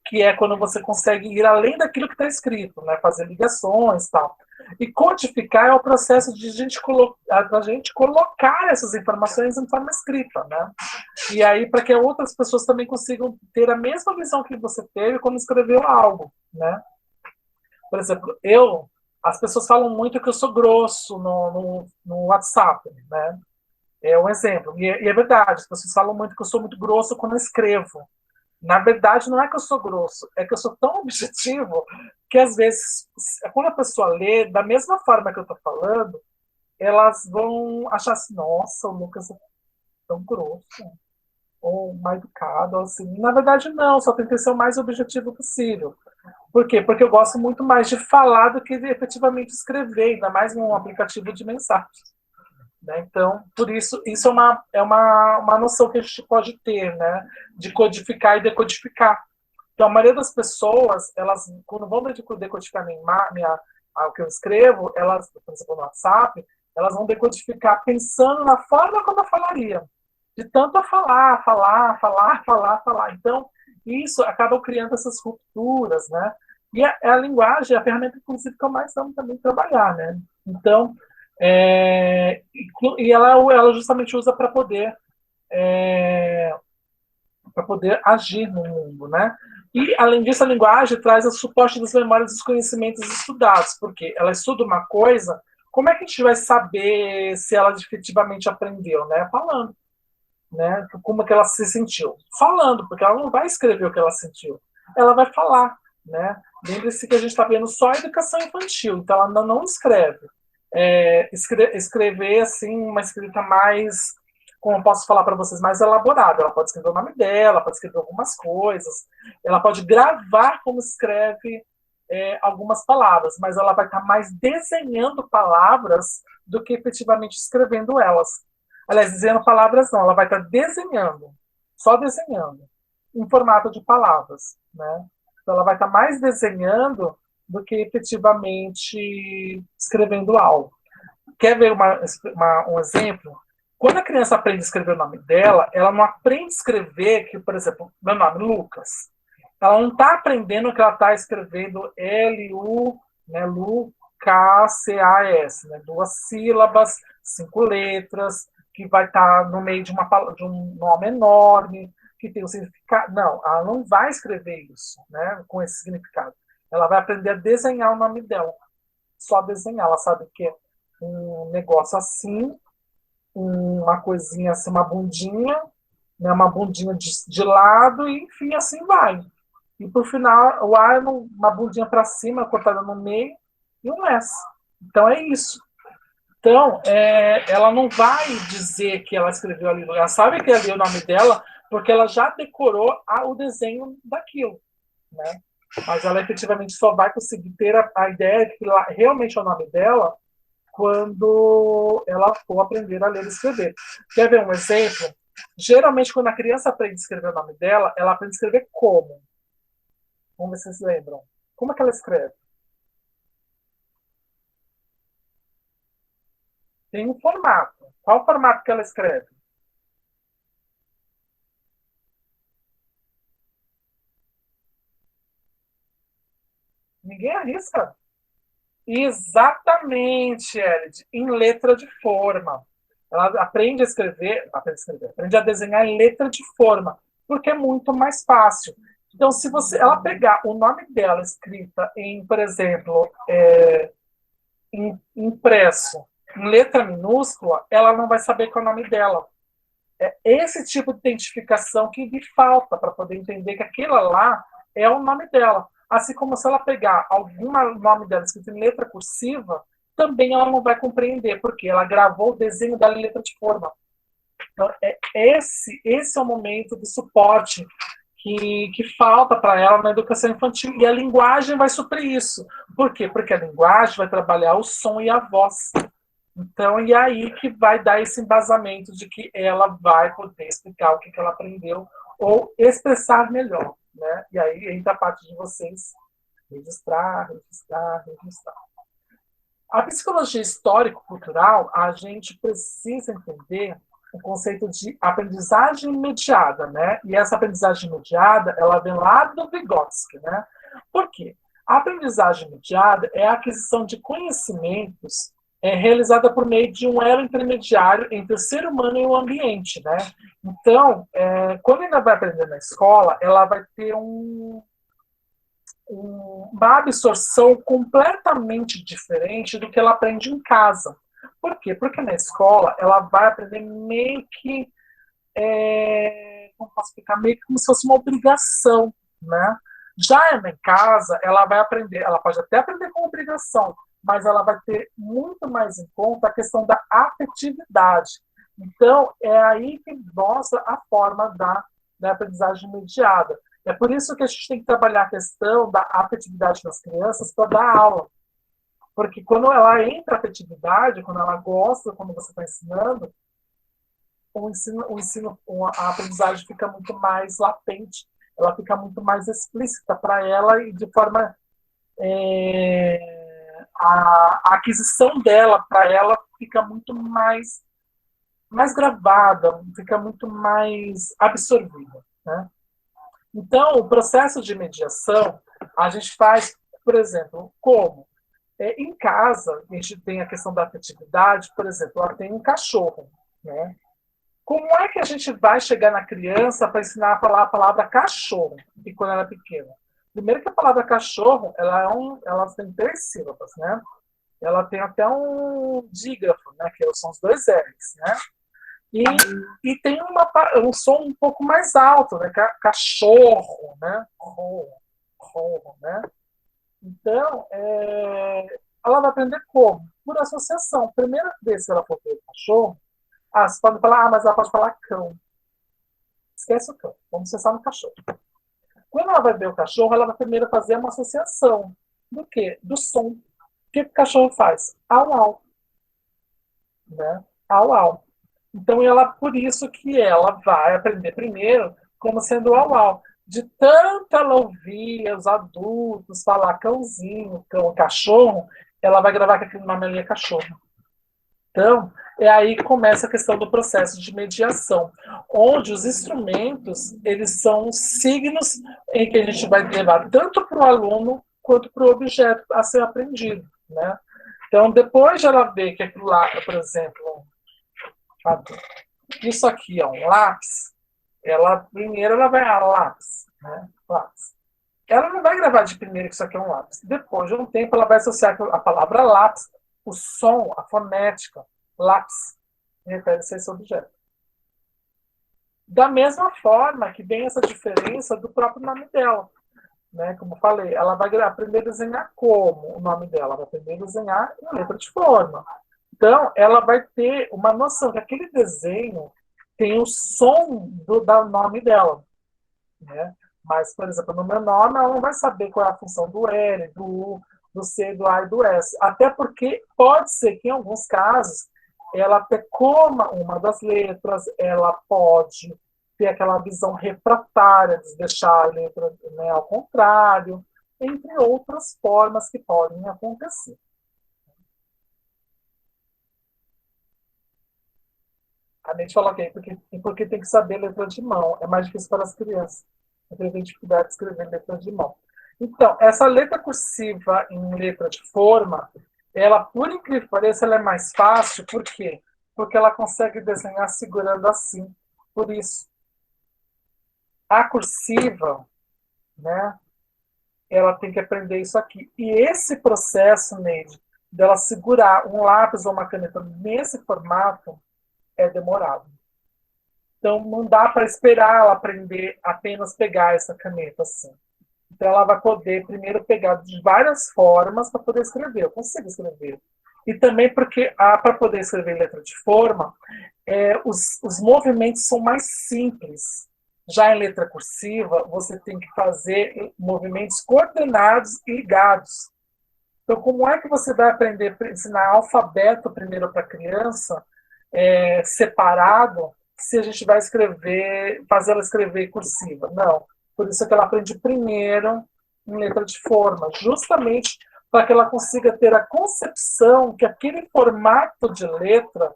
[SPEAKER 1] que é quando você consegue ir além daquilo que está escrito, né? Fazer ligações e tal. E codificar é o processo de a gente colocar essas informações em forma escrita, né? E aí, para que outras pessoas também consigam ter a mesma visão que você teve quando escreveu algo, né? Por exemplo, as pessoas falam muito que eu sou grosso no WhatsApp, né? É um exemplo. E é verdade, as pessoas falam muito que eu sou muito grosso quando eu escrevo. Na verdade, não é que eu sou grosso, é que eu sou tão objetivo que, às vezes, quando a pessoa lê, da mesma forma que eu estou falando, elas vão achar assim, nossa, o Lucas é tão grosso, ou mal educado, ou assim. Na verdade, não, só tentei ser o mais objetivo possível. Por quê? Porque eu gosto muito mais de falar do que de efetivamente escrever, ainda mais num aplicativo de mensagens. Né? Então, por isso é uma noção que a gente pode ter, né? De codificar e decodificar. Então, a maioria das pessoas, elas, quando vão decodificar o que eu escrevo, elas, por exemplo, no WhatsApp, elas vão decodificar pensando na forma como eu falaria. De tanto eu falar. Então, E isso acaba criando essas rupturas, né? E a linguagem é a ferramenta, inclusive, que eu mais amo também trabalhar, né? Então, e ela justamente usa para poder agir no mundo, né? E, além disso, a linguagem traz o suporte das memórias dos conhecimentos estudados, porque ela estuda uma coisa, como é que a gente vai saber se ela efetivamente aprendeu, né? Falando, né? Como é que ela se sentiu? Falando, porque ela não vai escrever o que ela sentiu, ela vai falar, né? Lembre-se que a gente está vendo só a educação infantil, então ela não escreve. Escrever, assim, uma escrita mais, como eu posso falar para vocês, mais elaborada. Ela pode escrever o nome dela, pode escrever algumas coisas, ela pode gravar como escreve algumas palavras, mas ela vai estar mais desenhando palavras do que efetivamente escrevendo elas. Aliás, desenhando palavras não, ela vai estar desenhando, só desenhando, em formato de palavras, né? Então ela vai estar mais desenhando do que efetivamente escrevendo algo. Quer ver um exemplo? Quando a criança aprende a escrever o nome dela, ela não aprende a escrever, que, por exemplo, meu nome, Lucas. Ela não está aprendendo que ela está escrevendo L-U, né, L-U-K-C-A-S, né, 2 sílabas, 5 letras, que vai estar no meio de um nome enorme, que tem um significado. Não, ela não vai escrever isso, né, com esse significado. Ela vai aprender a desenhar o nome dela. Só desenhar. Ela sabe que é um negócio assim, uma coisinha assim, uma bundinha, né, uma bundinha de lado, e enfim, assim vai. E por final, o A é uma bundinha para cima, cortada no meio, e um S. Então é isso. Então, ela não vai dizer que ela escreveu ali, ela sabe que ali é o nome dela, porque ela já decorou o desenho daquilo, né? Mas ela efetivamente só vai conseguir ter a ideia de que realmente é o nome dela quando ela for aprender a ler e escrever. Quer ver um exemplo? Geralmente, quando a criança aprende a escrever o nome dela, ela aprende a escrever como? Vamos ver se vocês lembram. Como é que ela escreve? Tem um formato. Qual o formato que ela escreve? Ninguém arrisca. Exatamente, Elid. Em letra de forma. Ela aprende a desenhar em letra de forma, porque é muito mais fácil. Então, se ela pegar o nome dela escrita em, por exemplo, impresso em letra minúscula, ela não vai saber qual é o nome dela. É esse tipo de identificação que lhe falta para poder entender que aquilo lá é o nome dela. Assim como se ela pegar algum nome dela escrito em letra cursiva, também ela não vai compreender, porque ela gravou o desenho dela em letra de forma. Então, esse é o momento de suporte que falta para ela na educação infantil. E a linguagem vai suprir isso. Por quê? Porque a linguagem vai trabalhar o som e a voz. Então, e aí que vai dar esse embasamento de que ela vai poder explicar o que ela aprendeu ou expressar melhor, né? E aí entra a parte de vocês registrar, registrar, registrar. A psicologia histórico-cultural, a gente precisa entender o conceito de aprendizagem imediata, né? E essa aprendizagem imediata, ela vem lá do Vygotsky, né? Por quê? A aprendizagem imediata é a aquisição de conhecimentos realizada por meio de um elo intermediário entre o ser humano e o ambiente, né? Então, quando ela vai aprender na escola, ela vai ter uma absorção completamente diferente do que ela aprende em casa. Por quê? Porque na escola ela vai aprender meio que, como posso explicar, meio que como se fosse uma obrigação, né? Já em casa, ela vai aprender, ela pode até aprender com obrigação, mas ela vai ter muito mais em conta a questão da afetividade. Então, é aí que mostra a forma da aprendizagem mediada. É por isso que a gente tem que trabalhar a questão da afetividade das crianças para dar aula. Porque quando ela entra a afetividade, quando ela gosta, quando você está ensinando, a aprendizagem fica muito mais latente, ela fica muito mais explícita para ela e de forma a aquisição dela para ela fica muito mais gravada, fica muito mais absorvida, né? Então, o processo de mediação, a gente faz, por exemplo, como? Em casa, a gente tem a questão da afetividade, por exemplo, ela tem um cachorro, né? Como é que a gente vai chegar na criança para ensinar a falar a palavra cachorro, e quando ela é pequena? Primeiro que a palavra cachorro, ela tem 3 sílabas, né? Ela tem até um dígrafo, né? Que são os 2 R's, né? E, e tem um som um pouco mais alto, né? Cachorro, né? Rorro, né? Então, ela vai aprender como? Por associação. Primeira vez que ela for ver o cachorro, você pode falar, mas ela pode falar cão. Esquece o cão. Vamos pensar no cachorro. Quando ela vai ver o cachorro, ela vai primeiro fazer uma associação. Do quê? Do som. O que o cachorro faz? Au, au. Né? Au, au. Então, por isso que ela vai aprender primeiro como sendo au, au. De tanto ela ouvir os adultos falar cãozinho, cão, cachorro, ela vai gravar que aquele nome ali é cachorro. Então, aí começa a questão do processo de mediação, onde os instrumentos, eles são signos em que a gente vai levar tanto para o aluno quanto para o objeto a ser aprendido, né? Então, depois de ela ver que aquilo lá, por exemplo, isso aqui é um lápis, primeiro ela vai lápis, né? Lápis. Ela não vai gravar de primeiro que isso aqui é um lápis. Depois de um tempo, ela vai associar a palavra lápis, o som, a fonética, lápis, refere-se a esse objeto. Da mesma forma que vem essa diferença do próprio nome dela. Né? Como eu falei, ela vai aprender a desenhar como o nome dela, ela vai aprender a desenhar em letra de forma. Então, ela vai ter uma noção que aquele desenho tem o som do nome dela. Né? Mas, por exemplo, no meu nome, ela não vai saber qual é a função do L, do U, do C, do A e do S. Até porque pode ser que, em alguns casos, ela até coma uma das letras, ela pode ter aquela visão refratária de deixar a letra, né, ao contrário, entre outras formas que podem acontecer. A gente fala ok, porque tem que saber letra de mão. É mais difícil para as crianças. Porque tem dificuldade de escrever letra de mão. Então, essa letra cursiva em letra de forma, ela, por incrível que pareça, ela é mais fácil. Por quê? Porque ela consegue desenhar segurando assim. Por isso. A cursiva, né, ela tem que aprender isso aqui. E esse processo, Neide, dela segurar um lápis ou uma caneta nesse formato, é demorado. Então, não dá para esperar ela aprender apenas pegar essa caneta assim. Então, ela vai poder primeiro pegar de várias formas para poder escrever. Eu consigo escrever. E também porque, para poder escrever letra de forma, os movimentos são mais simples. Já em letra cursiva, você tem que fazer movimentos coordenados e ligados. Então, como é que você vai aprender a ensinar alfabeto primeiro para a criança, separado, se a gente vai fazer ela escrever cursiva? Não. Por isso é que ela aprende primeiro em letra de forma, justamente para que ela consiga ter a concepção que aquele formato de letra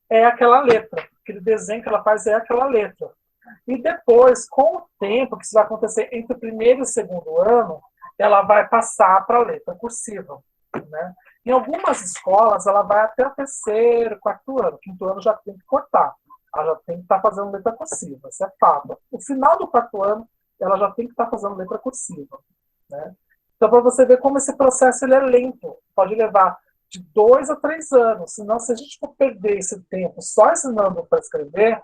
[SPEAKER 1] é aquela letra, aquele desenho que ela faz é aquela letra. E depois, com o tempo, que isso vai acontecer entre o primeiro e o segundo ano, ela vai passar para a letra cursiva. Né? Em algumas escolas, ela vai até o terceiro, quarto ano. Quinto ano já tem que cortar. Ela já tem que estar fazendo letra cursiva. Isso é fato. No final do quarto ano, ela já tem que estar fazendo letra cursiva. Né? Então, para você ver como esse processo ele é lento. Pode levar de 2 a 3 anos. Senão, se a gente for perder esse tempo só ensinando para escrever,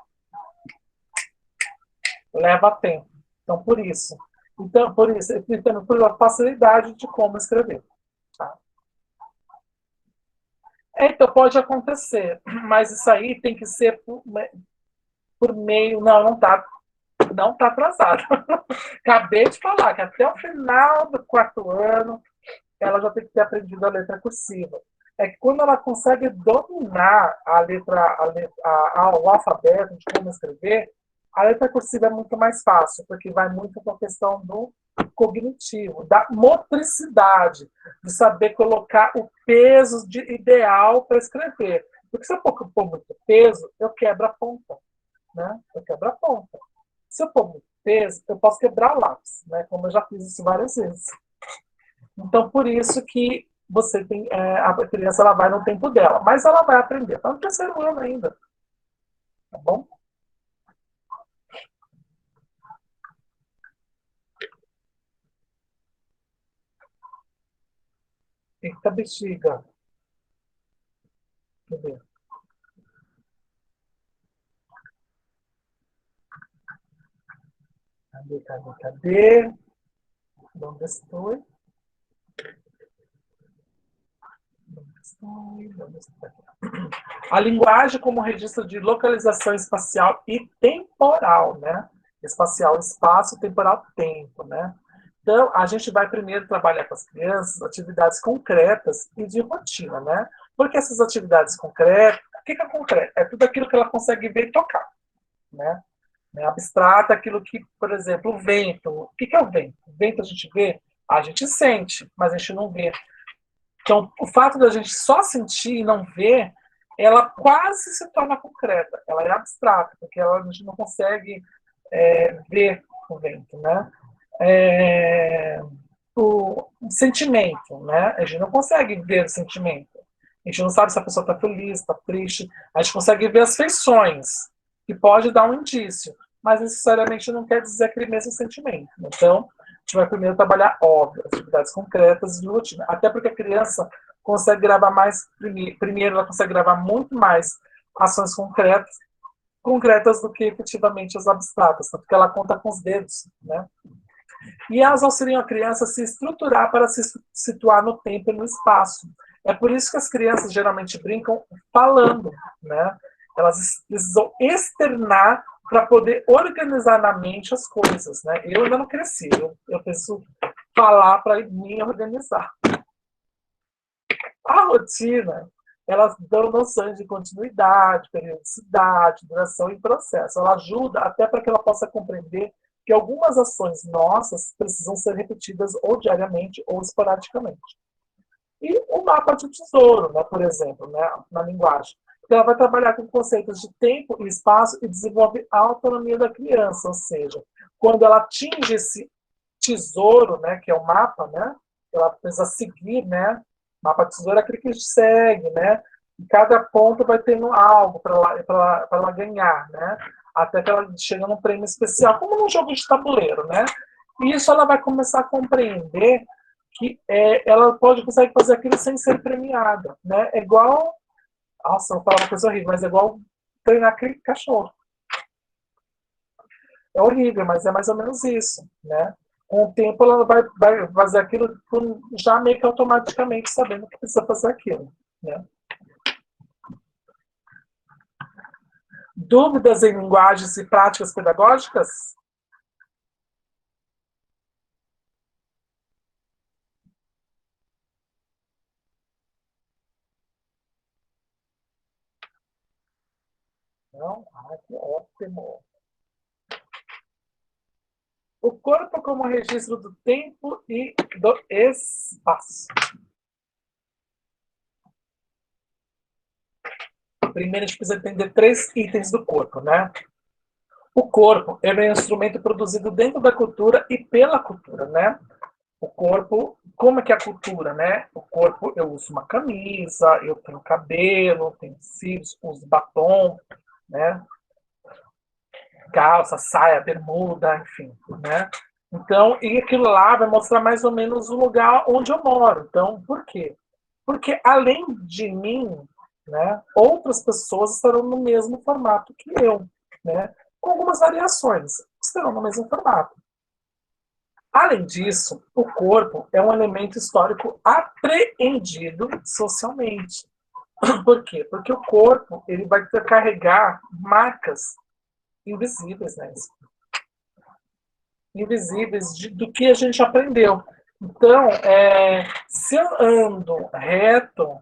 [SPEAKER 1] leva tempo. Então, por isso. Então, por a facilidade de como escrever. Tá? Então, pode acontecer, mas isso aí tem que ser por meio. Não, não está. Não está atrasado. Acabei de falar que até o final do quarto ano ela já tem que ter aprendido a letra cursiva. É que quando ela consegue dominar o alfabeto de como escrever, a letra cursiva é muito mais fácil, porque vai muito com a questão do cognitivo, da motricidade, de saber colocar o peso ideal para escrever. Porque se eu pôr muito peso, eu quebro a ponta. Né? Eu quebro a ponta. Se eu pôr muito fez, eu posso quebrar o lápis, né? Como eu já fiz isso várias vezes. Então, por isso que você tem, a criança ela vai no tempo dela, mas ela vai aprender. Está no terceiro ano ainda, tá bom? Eita bexiga. Cadê? Cadê? Onde estou? A linguagem como registro de localização espacial e temporal, né? Espacial, espaço, temporal, tempo, né? Então, a gente vai primeiro trabalhar com as crianças atividades concretas e de rotina, né? Porque essas atividades concretas, o que é concreto? É tudo aquilo que ela consegue ver e tocar, né? É abstrata aquilo que, por exemplo, o vento. O que é o vento? O vento a gente vê, a gente sente, mas a gente não vê. Então, o fato da gente só sentir e não ver, ela quase se torna concreta. Ela é abstrata, porque a gente não consegue ver o vento, né? O sentimento, né? A gente não consegue ver o sentimento. A gente não sabe se a pessoa está feliz, está triste. A gente consegue ver as feições, que pode dar um indício, mas necessariamente não quer dizer aquele mesmo sentimento. Então, a gente vai primeiro trabalhar, óbvio, atividades concretas de rotina. Até porque a criança consegue gravar mais, primeiro ela consegue gravar muito mais ações concretas do que efetivamente as abstratas, porque ela conta com os dedos, né? E elas auxiliam a criança a se estruturar para se situar no tempo e no espaço. É por isso que as crianças geralmente brincam falando, né? Elas precisam externar para poder organizar na mente as coisas, né? Eu ainda não cresci, eu preciso falar para me organizar. A rotina, elas dão noções de continuidade, periodicidade, duração e processo. Ela ajuda até para que ela possa compreender que algumas ações nossas precisam ser repetidas ou diariamente ou esporadicamente. E o mapa de tesouro, né, por exemplo, né, na linguagem. Ela vai trabalhar com conceitos de tempo e espaço e desenvolve a autonomia da criança, ou seja, quando ela atinge esse tesouro, né, que é o mapa, né, ela precisa seguir, né, mapa de tesouro é aquele que segue, né, e cada ponto vai tendo algo para ela ganhar, né, até que ela chega num prêmio especial, como num jogo de tabuleiro, né, e isso ela vai começar a compreender que ela pode conseguir fazer aquilo sem ser premiada, né, é igual, nossa, vou falar uma coisa horrível, mas é igual treinar aquele cachorro. É horrível, mas é mais ou menos isso, né? Com o tempo ela vai fazer aquilo já meio que automaticamente sabendo que precisa fazer aquilo, né? Dúvidas em linguagens e práticas pedagógicas? Não? Ah, que ótimo. O corpo como registro do tempo e do espaço. Primeiro a gente precisa entender 3 itens do corpo, né? O corpo é um instrumento produzido dentro da cultura e pela cultura, né? O corpo, como é que é a cultura, né? O corpo, eu uso uma camisa, eu tenho cabelo, tenho cílios, uso batom, né? Calça, saia, bermuda, enfim, né? Então, e aquilo lá vai mostrar mais ou menos o lugar onde eu moro. Então, por quê? Porque além de mim, né, outras pessoas estarão no mesmo formato que eu, né? Com algumas variações, estarão no mesmo formato. Além disso, o corpo é um elemento histórico apreendido socialmente. Por quê? Porque o corpo ele vai carregar marcas invisíveis, né? Invisíveis do que a gente aprendeu. Então, se eu ando reto,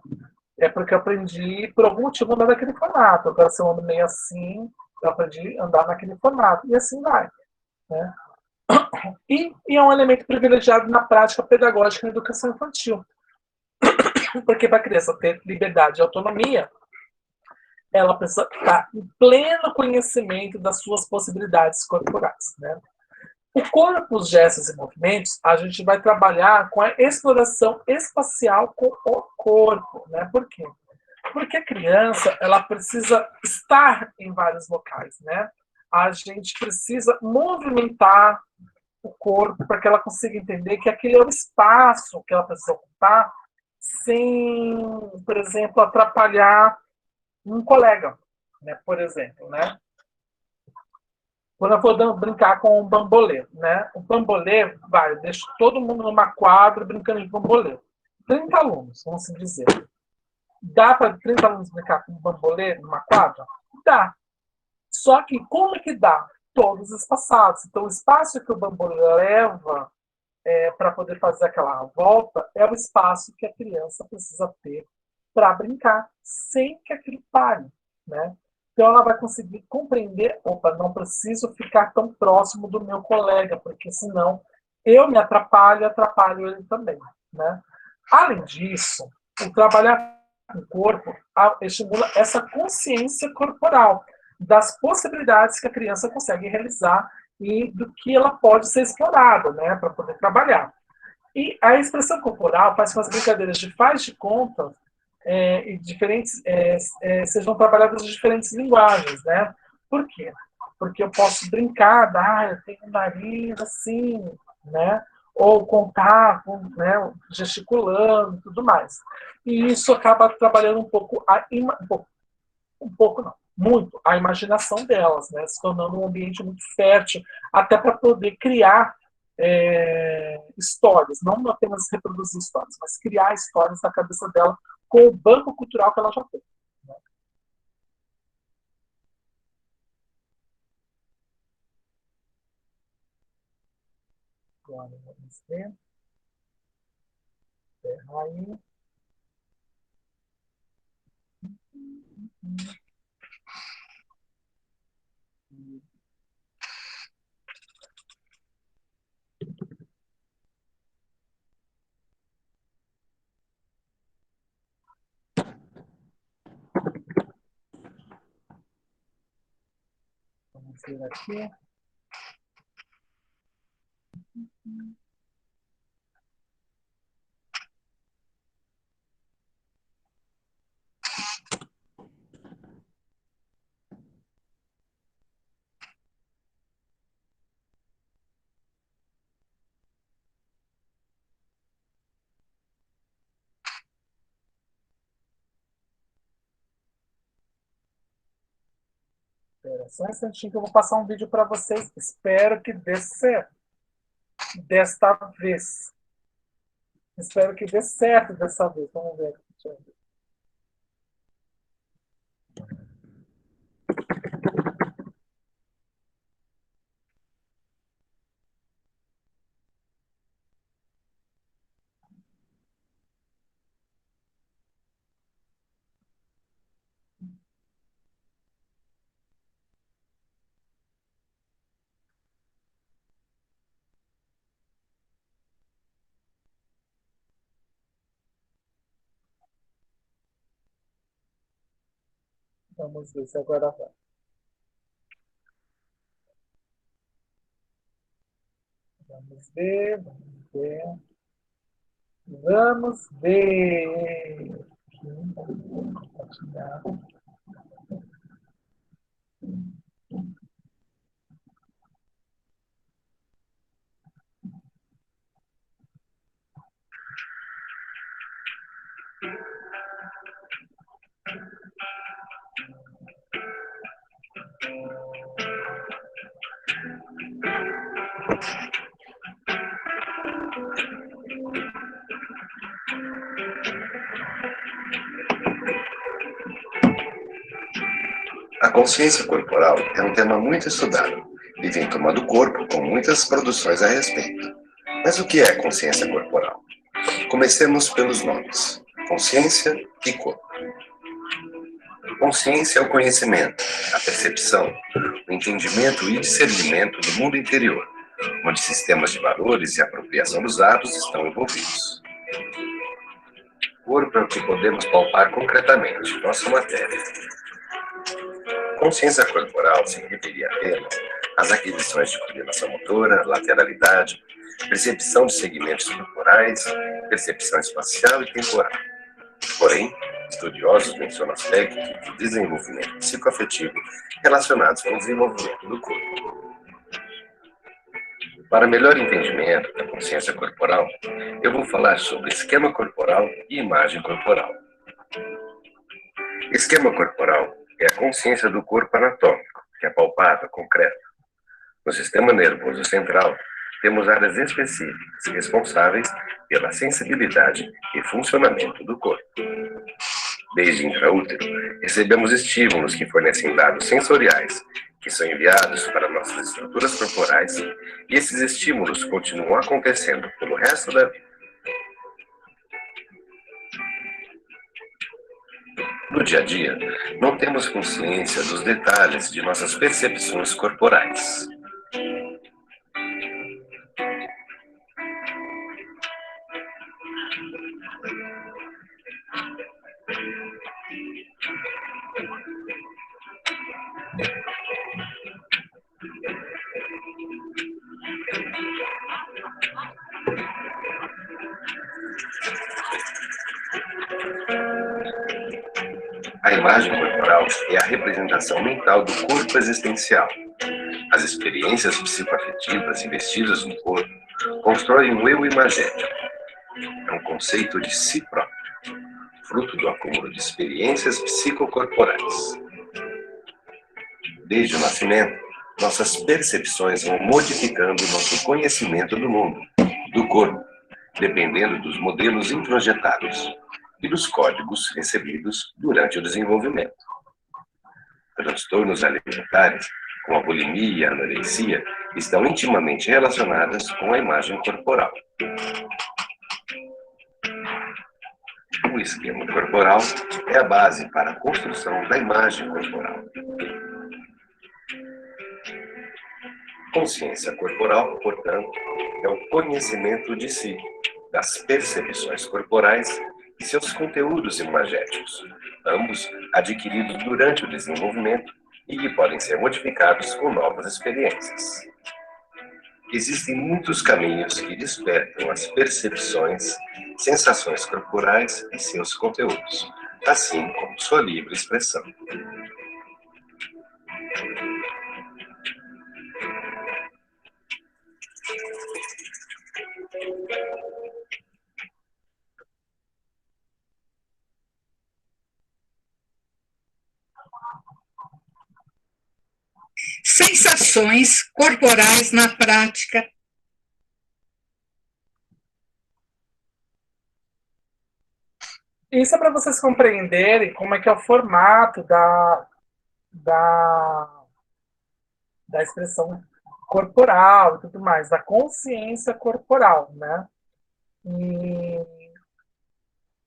[SPEAKER 1] é porque eu aprendi, por algum motivo, andar naquele formato. Agora, se eu ando meio assim, eu aprendi a andar naquele formato. E assim vai. Né? E é um elemento privilegiado na prática pedagógica na educação infantil. Porque para a criança ter liberdade e autonomia, ela precisa estar em pleno conhecimento das suas possibilidades corporais. Né? O corpo, os gestos e movimentos, a gente vai trabalhar com a exploração espacial com o corpo, né? Por quê? Porque a criança, ela precisa estar em vários locais, né? A gente precisa movimentar o corpo para que ela consiga entender que aquele é o espaço que ela precisa ocupar sem, por exemplo, atrapalhar um colega, né? Por exemplo, né? Quando eu for brincar com um bambolê, né? O bambolê, vai, deixa todo mundo numa quadra brincando de bambolê. 30 alunos, vamos assim dizer. Dá para 30 alunos brincar com um bambolê numa quadra? Dá. Só que como é que dá? Todos espaçados. Então, o espaço que o bambolê leva para poder fazer aquela volta é o espaço que a criança precisa ter para brincar, sem que aquilo pare, né? Então ela vai conseguir compreender, opa, não preciso ficar tão próximo do meu colega, porque senão eu me atrapalho e atrapalho ele também, né? Além disso, o trabalhar com o corpo estimula essa consciência corporal das possibilidades que a criança consegue realizar e do que ela pode ser explorada, né, para poder trabalhar. E a expressão corporal faz com que as brincadeiras de faz de conta e diferentes sejam trabalhadas em diferentes linguagens, né? Por quê? Porque eu posso brincar, eu tenho um nariz assim, né? Ou contar, né? Gesticulando, tudo mais. E isso acaba trabalhando um pouco um pouco não, muito a imaginação delas, né? Se tornando um ambiente muito fértil, até para poder criar histórias, não apenas reproduzir histórias, mas criar histórias na cabeça dela com o banco cultural que ela já tem. Né? Agora, vamos ver. Aí. Vamos ver aqui. Espera só um instantinho que eu vou passar um vídeo para vocês. Espero que dê certo. Desta vez. Espero que dê certo dessa vez. Vamos ver aqui. Vamos ver se agora vai. Vamos ver, vamos ver. Vamos ver. Compartilhar.
[SPEAKER 2] A consciência corporal é um tema muito estudado e vem tomando corpo com muitas produções a respeito. Mas o que é consciência corporal? Comecemos pelos nomes: consciência e corpo. Consciência é o conhecimento, a percepção, o entendimento e discernimento do mundo interior, onde sistemas de valores e apropriação dos atos estão envolvidos. Corpo é o que podemos palpar concretamente, nossa matéria. Consciência corporal se referiria apenas as aquisições de coordenação motora, lateralidade, percepção de segmentos corporais, percepção espacial e temporal. Porém, estudiosos mencionam aspectos do desenvolvimento psicoafetivo relacionados com o desenvolvimento do corpo. Para melhor entendimento da consciência corporal, eu vou falar sobre esquema corporal e imagem corporal. Esquema corporal é a consciência do corpo anatômico, que é palpável, concreto. No sistema nervoso central, temos áreas específicas responsáveis pela sensibilidade e funcionamento do corpo. Desde intraútero, recebemos estímulos que fornecem dados sensoriais, que são enviados para nossas estruturas corporais, e esses estímulos continuam acontecendo pelo resto da vida. No dia a dia, não temos consciência dos detalhes de nossas percepções corporais. A imagem corporal é a representação mental do corpo existencial. As experiências psicoafetivas investidas no corpo constroem um eu imagético. É um conceito de si próprio, fruto do acúmulo de experiências psicocorporais. Desde o nascimento, nossas percepções vão modificando nosso conhecimento do mundo, do corpo, dependendo dos modelos introjetados e dos códigos recebidos durante o desenvolvimento. Transtornos alimentares, como a bulimia e a anorexia, estão intimamente relacionadas com a imagem corporal. O esquema corporal é a base para a construção da imagem corporal. Consciência corporal, portanto, é o conhecimento de si, das percepções corporais e seus conteúdos imagéticos, ambos adquiridos durante o desenvolvimento e que podem ser modificados com novas experiências. Existem muitos caminhos que despertam as percepções, sensações corporais e seus conteúdos, assim como sua livre expressão.
[SPEAKER 3] Sensações corporais na prática.
[SPEAKER 1] Isso é para vocês compreenderem como é que é o formato da expressão corporal e tudo mais, da consciência corporal, né? E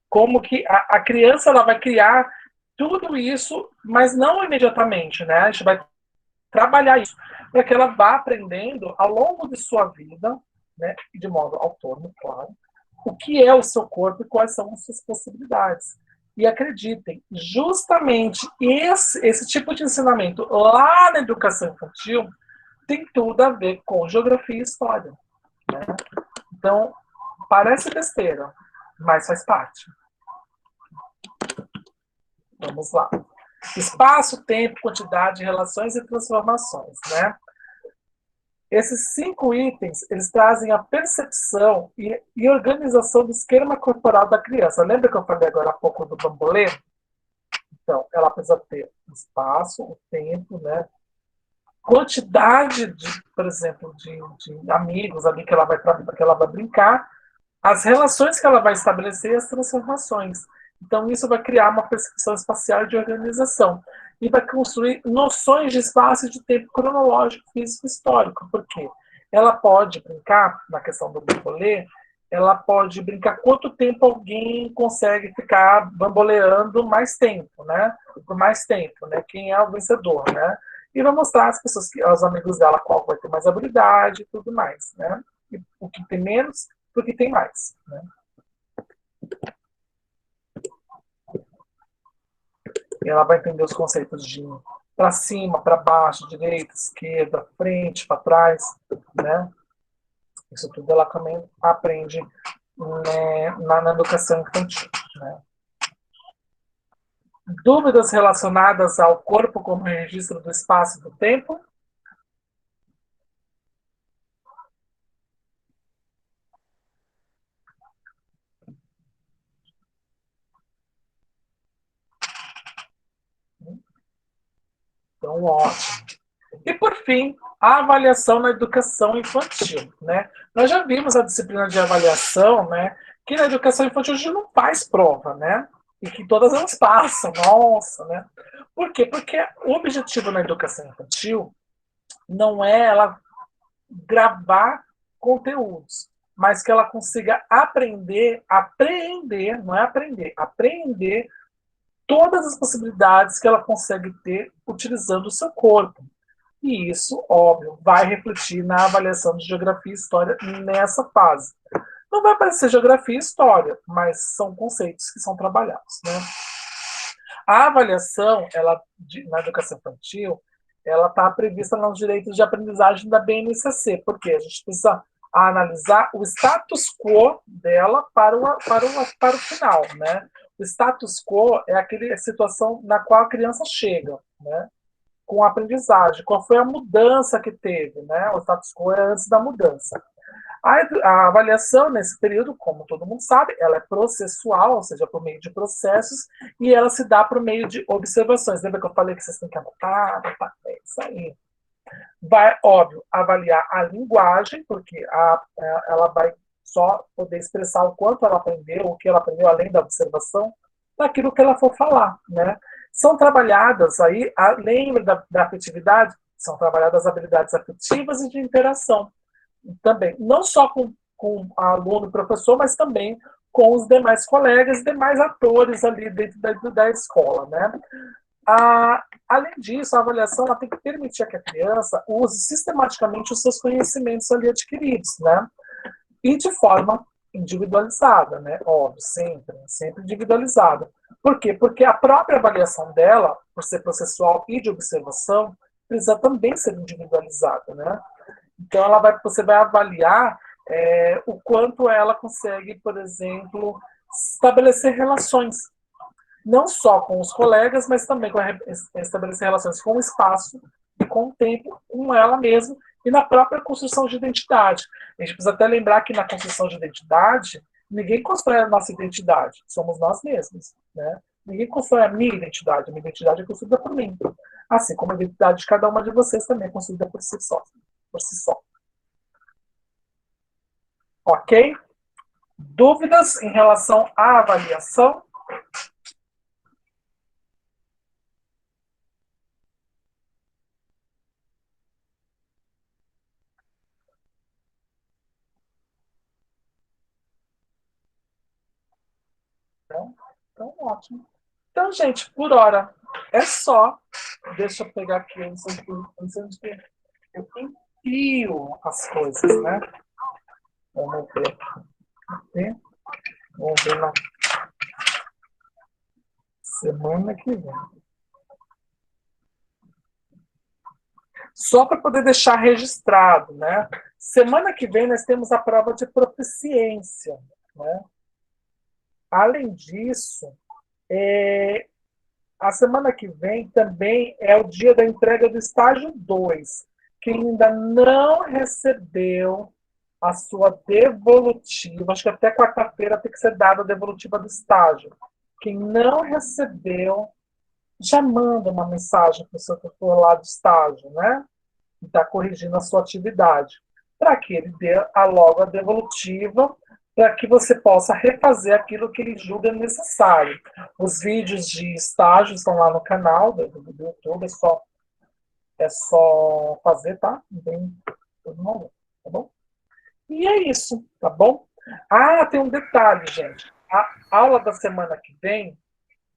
[SPEAKER 1] como que a criança ela vai criar tudo isso, mas não imediatamente, né? A gente vai trabalhar isso para que ela vá aprendendo ao longo de sua vida, né? De modo autônomo, claro, o que é o seu corpo e quais são as suas possibilidades. E acreditem, justamente esse tipo de ensinamento lá na educação infantil tem tudo a ver com geografia e história, né? Então, parece besteira, mas faz parte. Vamos lá. Espaço, tempo, quantidade, relações e transformações, né? Esses 5 itens, eles trazem a percepção e organização do esquema corporal da criança. Lembra que eu falei agora há pouco do bambolê? Então, ela precisa ter o espaço, o tempo, né? Quantidade de, por exemplo, de amigos ali que ela vai brincar, as relações que ela vai estabelecer e as transformações. Então, isso vai criar uma percepção espacial de organização e vai construir noções de espaço e de tempo cronológico, físico e histórico. Por quê? Ela pode brincar, na questão do bambolê, ela pode brincar quanto tempo alguém consegue ficar bamboleando mais tempo, né? Por mais tempo, né? Quem é o vencedor, né? E vai mostrar às pessoas, aos amigos dela, qual vai ter mais habilidade e tudo mais, né? E o que tem menos, o que tem mais, né? E ela vai entender os conceitos de para cima, para baixo, direita, esquerda, frente, para trás, né? Isso tudo ela também aprende, né, na educação infantil, né? Dúvidas relacionadas ao corpo como registro do espaço e do tempo? Então, ótimo. E, por fim, a avaliação na educação infantil, né? Nós já vimos a disciplina de avaliação, né? Que na educação infantil a gente não faz prova, né? E que todas elas passam, nossa, né? Por quê? Porque o objetivo na educação infantil não é ela gravar conteúdos, mas que ela consiga apreender, não é aprender, apreender todas as possibilidades que ela consegue ter utilizando o seu corpo. E isso, óbvio, vai refletir na avaliação de geografia e história nessa fase. Não vai aparecer geografia e história, mas são conceitos que são trabalhados, né? A avaliação, na educação infantil, ela está prevista nos direitos de aprendizagem da BNCC, porque a gente precisa analisar o status quo dela para o final, né? O status quo é aquela situação na qual a criança chega, né? Com a aprendizagem, qual foi a mudança que teve, né? O status quo é antes da mudança. A avaliação nesse período, como todo mundo sabe, ela é processual, ou seja, por meio de processos, e ela se dá por meio de observações. Lembra que eu falei que vocês têm que anotar? É isso aí. Vai, óbvio, avaliar a linguagem, porque ela vai só poder expressar o quanto ela aprendeu, o que ela aprendeu além da observação, daquilo que ela for falar, né? São trabalhadas aí, além da afetividade, são trabalhadas habilidades afetivas e de interação. Também, não só com aluno e professor, mas também com os demais colegas, demais atores ali dentro da escola, né? Além disso, a avaliação ela tem que permitir que a criança use sistematicamente os seus conhecimentos ali adquiridos, né? E de forma individualizada, né? Óbvio, sempre individualizada. Por quê? Porque a própria avaliação dela, por ser processual e de observação, precisa também ser individualizada, né? Então, você vai avaliar o quanto ela consegue, por exemplo, estabelecer relações, não só com os colegas, mas também estabelecer relações com o espaço e com o tempo, com ela mesma e na própria construção de identidade. A gente precisa até lembrar que na construção de identidade, ninguém constrói a nossa identidade, somos nós mesmos, né? Ninguém constrói a minha identidade é construída por mim. Assim como a identidade de cada uma de vocês também é construída por si só. Ok? Dúvidas em relação à avaliação? Então, ótimo. Então, gente, por hora é só. Deixa eu pegar aqui, eu enfio as coisas, né? Vamos ver. Vamos ver na semana que vem. Só para poder deixar registrado, né? Semana que vem nós temos a prova de proficiência, né? Além disso, a semana que vem também é o dia da entrega do estágio 2. Quem ainda não recebeu a sua devolutiva, acho que até quarta-feira tem que ser dada a devolutiva do estágio. Quem não recebeu, já manda uma mensagem para o seu tutor lá do estágio, né? Que está corrigindo a sua atividade, para que ele dê logo a devolutiva, para que você possa refazer aquilo que ele julga necessário. Os vídeos de estágio estão lá no canal do YouTube, é só fazer, tá? Não tem todo mundo, tá bom? E é isso, tá bom? Tem um detalhe, gente. A aula da semana que vem,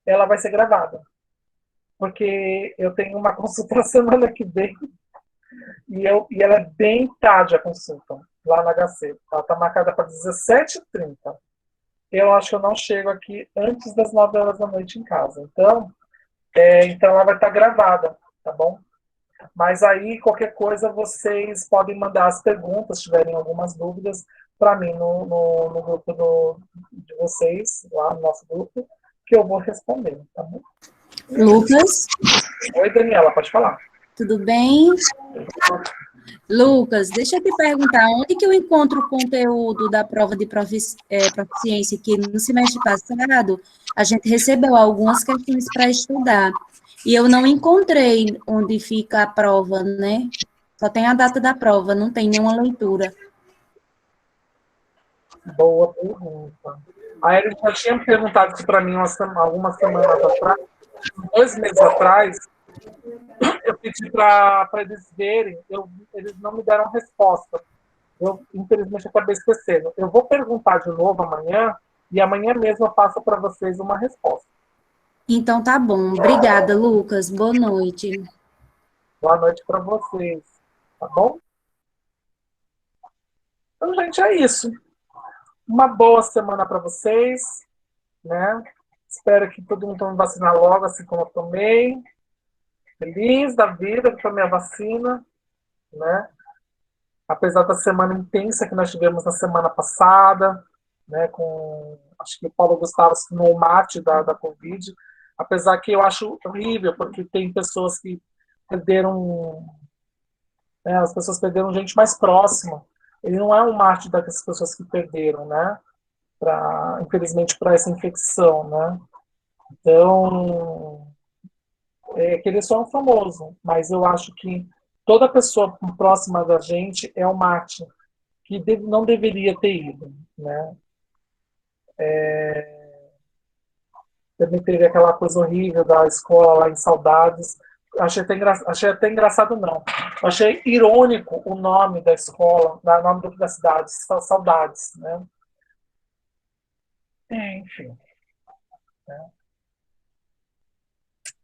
[SPEAKER 1] ela vai ser gravada. Porque eu tenho uma consulta na semana que vem e ela é bem tarde a consulta, lá na HC. Ela está marcada para 17h30. Eu acho que eu não chego aqui antes das 9 horas da noite em casa. Então ela vai estar gravada. tá bom? Mas aí, qualquer coisa, vocês podem mandar as perguntas, se tiverem algumas dúvidas, para mim no grupo de vocês, lá no nosso grupo, que eu vou responder, tá bom?
[SPEAKER 4] Lucas,
[SPEAKER 1] Oi, Daniela, pode falar.
[SPEAKER 4] tudo bem? Lucas, deixa eu te perguntar, onde que eu encontro o conteúdo da prova de proficiência, que no semestre passado a gente recebeu algumas questões para estudar, e eu não encontrei onde fica a prova, né? Só tem a data da prova, não tem nenhuma leitura.
[SPEAKER 1] Boa pergunta. A Erin já tinha me perguntado isso para mim algumas semanas atrás, 2 meses atrás. Eu pedi para eles verem, eles não me deram resposta. Eu, infelizmente, acabei esquecendo. Eu vou perguntar de novo amanhã, e amanhã mesmo eu passo para vocês uma resposta.
[SPEAKER 4] Então tá bom. Obrigada, Lucas. Boa noite.
[SPEAKER 1] Boa noite para vocês. Tá bom? Então, gente, é isso. Uma boa semana para vocês, né? Espero que todo mundo tome vacina logo, assim como eu tomei. Feliz da vida que tomei a vacina, né? Apesar da semana intensa que nós tivemos na semana passada, né? Com, acho que o Paulo Gustavo assinou o mate da Covid. Apesar que eu acho horrível, porque tem pessoas que perderam, né, as pessoas perderam gente mais próxima. Ele não é um mártir das pessoas que perderam, né? Infelizmente, para essa infecção, né? Então, que ele só é um famoso, mas eu acho que toda pessoa próxima da gente é um mártir que não deveria ter ido, né? Também teve aquela coisa horrível da escola lá em Saudades. Achei até engraçado, não. Achei irônico o nome da escola, o nome da cidade, Saudades, né? Enfim. Né?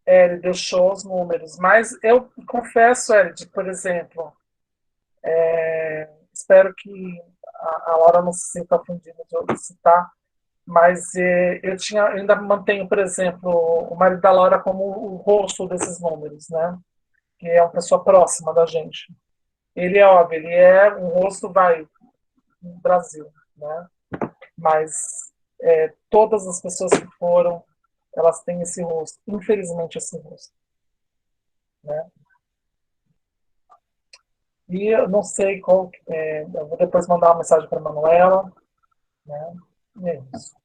[SPEAKER 1] Ele deixou os números, mas eu confesso, Ed, por exemplo, espero que a Laura não se sinta ofendida de eu citar, mas eu ainda mantenho, por exemplo, o marido da Laura como o rosto desses números, né? Que é uma pessoa próxima da gente. Ele é óbvio, ele é um rosto, no Brasil, né? Mas todas as pessoas que foram, elas têm esse rosto, infelizmente esse rosto, né? E eu não sei qual, eu vou depois mandar uma mensagem para a Manuela, né? E é isso.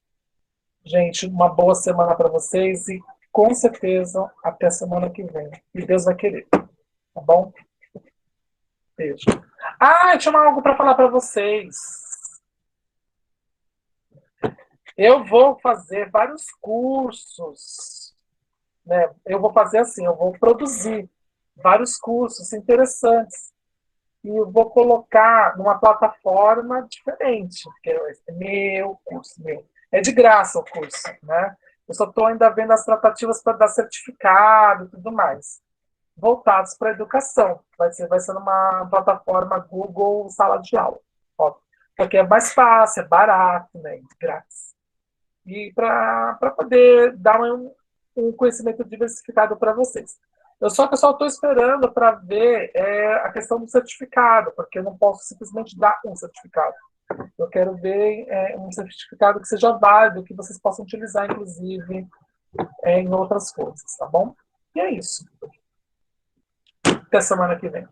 [SPEAKER 1] Gente, uma boa semana para vocês e com certeza até semana que vem. E Deus vai querer, tá bom? Beijo. Ah, eu tinha algo para falar para vocês. Eu vou fazer vários cursos, né? Eu vou fazer assim, eu vou produzir vários cursos interessantes e eu vou colocar numa plataforma diferente, porque é meu curso, meu. É de graça o curso, né? Eu só estou ainda vendo as tratativas para dar certificado e tudo mais, voltados para a educação. Vai ser numa plataforma Google Sala de Aula. Ó, porque é mais fácil, é barato, né? De grátis. E para poder dar um conhecimento diversificado para vocês. Eu só estou esperando para ver a questão do certificado, porque eu não posso simplesmente dar um certificado. Eu quero ver um certificado que seja válido, que vocês possam utilizar, inclusive, em outras coisas, tá bom? E é isso. Até semana que vem.